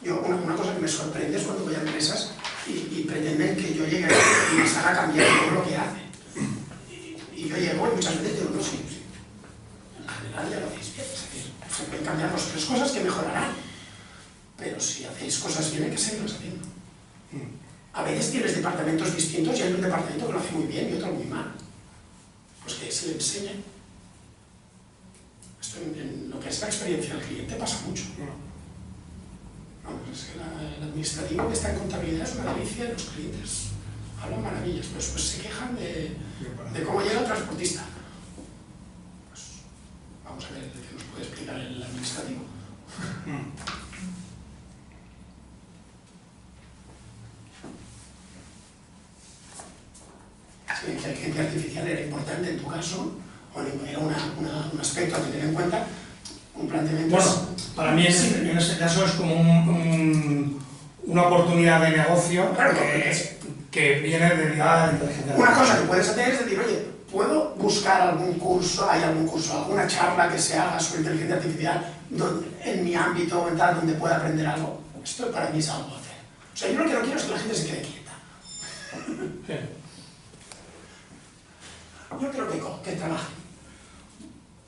Yo, una cosa que me sorprende es cuando voy a empresas y pretenden que yo llegue y les haga cambiar todo lo que hacen. Y yo llego y muchas veces digo, no, sí. En general ya lo hacéis bien. Es decir, se pueden cambiar las 3 cosas que mejorarán. Pero si hacéis cosas bien, hay que seguirlas haciendo. A veces tienes departamentos distintos y hay un departamento que lo hace muy bien y otro muy mal. Pues que se le enseñe. Esto en lo que es la experiencia del cliente pasa mucho. No, pues es que el administrativo que está en contabilidad es una delicia de los clientes. Hablan maravillas, pero después se quejan de cómo llega el transportista. Pues vamos a ver qué nos puede explicar el administrativo. La inteligencia artificial era importante en tu caso, o era un aspecto a tener en cuenta, un planteamiento... Bueno, para mí en este caso es como una oportunidad de negocio, claro, que viene dedicada a la inteligencia artificial. Una cosa que puedes hacer es decir, oye, ¿puedo buscar algún curso, alguna charla que se haga sobre inteligencia artificial en mi ámbito o en tal, donde pueda aprender algo? Esto para mí es algo a hacer. O sea, yo lo que no quiero es que la gente se quede quieta. Sí. Yo creo que trabajen.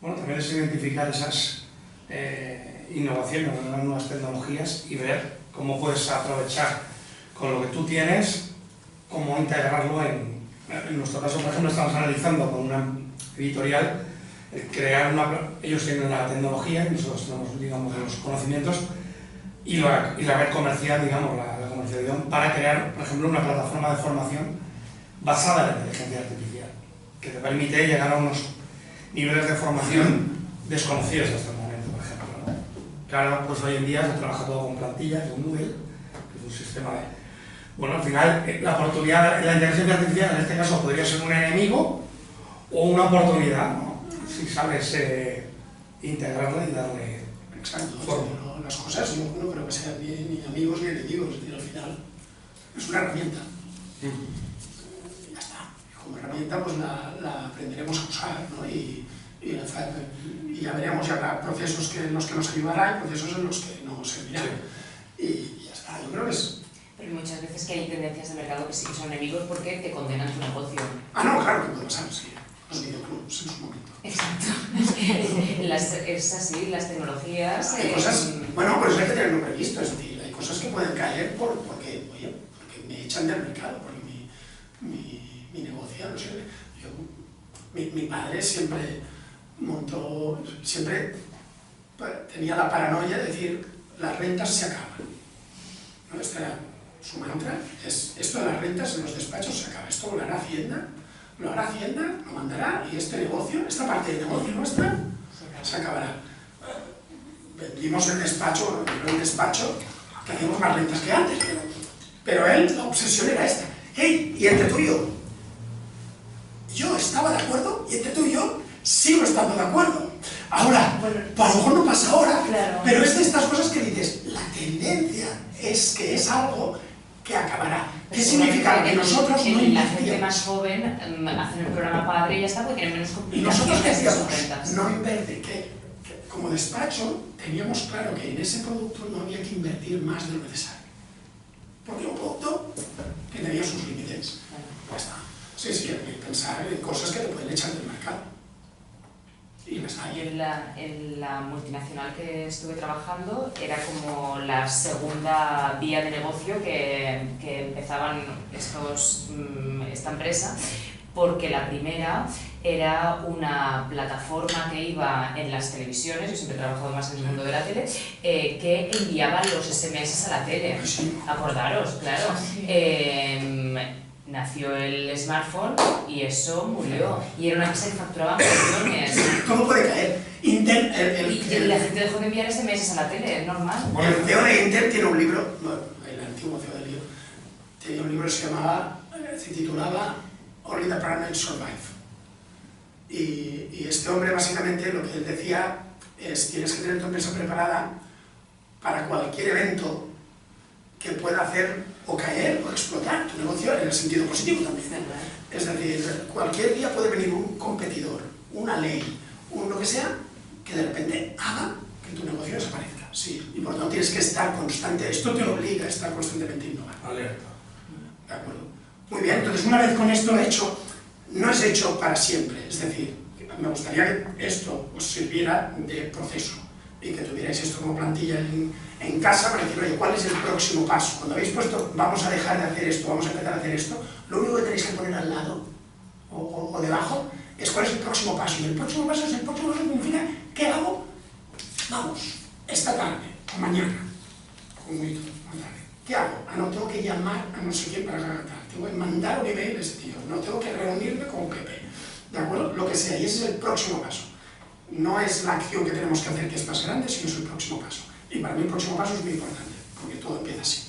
Bueno, también es identificar esas innovaciones, las nuevas tecnologías y ver cómo puedes aprovechar con lo que tú tienes, cómo integrarlo en En nuestro caso, por ejemplo, estamos analizando con una editorial crear ellos tienen la tecnología y nosotros tenemos, digamos, los conocimientos y la red comercial, digamos, la comercialización para crear, por ejemplo, una plataforma de formación basada en la inteligencia artificial que te permite llegar a unos niveles de formación desconocidos hasta el momento, por ejemplo, ¿no? Claro, pues hoy en día se trabaja todo con plantillas, con Moodle, que es un sistema de... Bueno, al final, la oportunidad, la inteligencia artificial en este caso podría ser un enemigo o una oportunidad, ¿no? Si sabes integrarla y darle forma. Pero las cosas yo no creo que sean ni amigos ni enemigos, es decir, al final es una herramienta. Y ya está. Como herramienta pues la aprenderemos a usar, ¿no? Y ya veremos, ya habrá procesos en los que nos ayudará y procesos en los que nos servirá. Y ya está, yo creo que es... Pero muchas veces que hay tendencias de mercado que sí que son enemigos porque te condenan tu negocio. Ah, no, claro que puede pasar, sí. Los videoclubs en su momento. Exacto. Es así, las tecnologías... Hay cosas, bueno, por eso hay que tenerlo previsto, es decir, hay cosas que pueden caer porque me echan del mercado, porque mi negocio, no sé, mi padre siempre tenía la paranoia de decir, las rentas se acaban, ¿no? Este era su mantra, esto de las rentas en los despachos se acaba, esto lo hará Hacienda, lo mandará y este negocio, esta parte del negocio nuestra, se acabará. Vendimos el despacho que hacíamos más rentas que antes, pero él, la obsesión era esta. Hey, y entre tú y yo estaba de acuerdo y entre tú y yo sigo estando de acuerdo. Ahora, a lo mejor no pasa ahora, claro, pero es de estas cosas que dices, la tendencia es que es algo que acabará. ¿Qué significa? Que nosotros no la gente más joven hacen el programa padre y ya está, porque tienen menos y nosotros complicaciones de sus decíamos, rentas. no invertir, que como despacho teníamos claro que en ese producto no había que invertir más de lo necesario. Porque un producto que tenía sus límites. Ya está. Sí, hay que pensar en cosas que te pueden echar del mercado. Y está. Yo en la multinacional que estuve trabajando era como la segunda vía de negocio que empezaban esta empresa, porque la primera era una plataforma que iba en las televisiones, yo siempre he trabajado más en el mundo de la tele, que enviaba los SMS a la tele. Acordaros, claro. Nació el smartphone y eso murió. Y era una empresa que facturaba millones. ¿Cómo puede caer? Intel, y la gente dejó de enviar SMS a la tele, es normal. Bueno, el CEO de Intel tiene un libro, bueno, el antiguo CEO de Lío, tenía un libro que se titulaba Only the Paranoid Survive. Y este hombre básicamente lo que él decía es tienes que tener tu empresa preparada para cualquier evento que pueda hacer o caer o explotar tu negocio en el sentido positivo también. Es decir, cualquier día puede venir un competidor, una ley, lo que sea, que de repente haga que tu negocio desaparezca. Sí, y por tanto tienes que estar constante, esto te obliga a estar constantemente innovando. Alerta. ¿De acuerdo? Muy bien, entonces una vez con esto hecho, no es hecho para siempre, es decir, me gustaría que esto os sirviera de proceso y que tuvierais esto como plantilla en casa para decir, oye, ¿cuál es el próximo paso? Cuando habéis puesto, vamos a dejar de hacer esto, vamos a empezar a hacer esto, lo único que tenéis que poner al lado o debajo es cuál es el próximo paso. Y el próximo paso significa, ¿qué hago? Vamos, esta tarde o mañana, como muy tarde. ¿Qué hago? No tengo que llamar a no sé quién para cantar, tengo que mandar un email a ese tío, no tengo que reunirme con Pepe, ¿de acuerdo? Lo que sea, y ese es el próximo paso. No es la acción que tenemos que hacer que es más grande, sino es el próximo paso. Y para mí el próximo paso es muy importante, porque todo empieza así.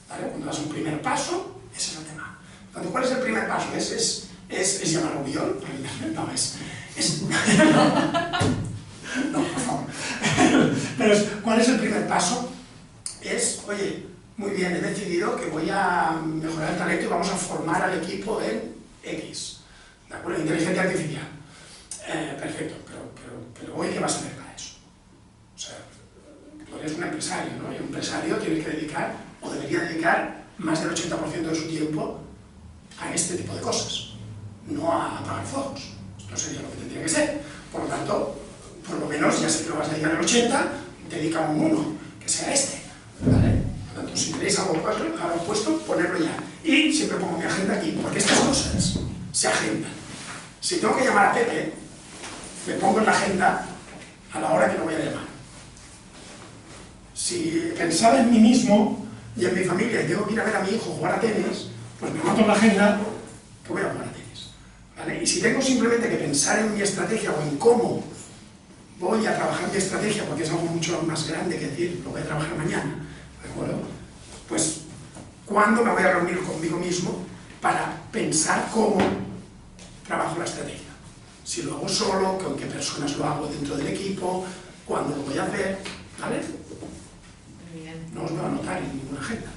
¿Vale? Cuando das un primer paso, ese es el tema. Entonces, ¿cuál es el primer paso? ¿Es llamar a un guión? No, no, por favor. Pero ¿cuál es el primer paso? Es, oye, muy bien, he decidido que voy a mejorar el talento y vamos a formar al equipo en X. ¿De acuerdo? Inteligencia artificial. Perfecto, pero hoy ¿qué vas a hacer para eso? O sea, tú eres un empresario, ¿no? Y un empresario tiene que dedicar, o debería dedicar, más del 80% de su tiempo a este tipo de cosas, no a apagar fuegos. Esto sería lo que tendría que ser. Por lo tanto, por lo menos, ya sé que lo vas a dedicar el 80%, dedica un 1, que sea este. ¿Vale? Por lo tanto, si tenéis algo puesto, ponerlo ya. Y siempre pongo mi agenda aquí, porque estas cosas se agendan. Si tengo que llamar a Pepe, me pongo en la agenda a la hora que lo voy a llamar. Si pensaba en mí mismo y en mi familia y tengo que ir a ver a mi hijo jugar a tenis, pues me mato en la agenda que voy a jugar a tenis. ¿Vale? Y si tengo simplemente que pensar en mi estrategia o en cómo voy a trabajar mi estrategia, porque es algo mucho más grande que decir, lo voy a trabajar mañana, ¿de acuerdo? Pues, ¿cuándo me voy a reunir conmigo mismo para pensar cómo trabajo la estrategia? Si lo hago solo, con qué personas lo hago dentro del equipo, cuándo lo voy a hacer, ¿vale? No os voy a anotar en ninguna agenda.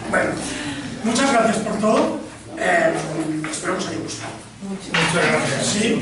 Bueno, muchas gracias por todo. Espero que os haya gustado. Mucho. Muchas gracias. Sí.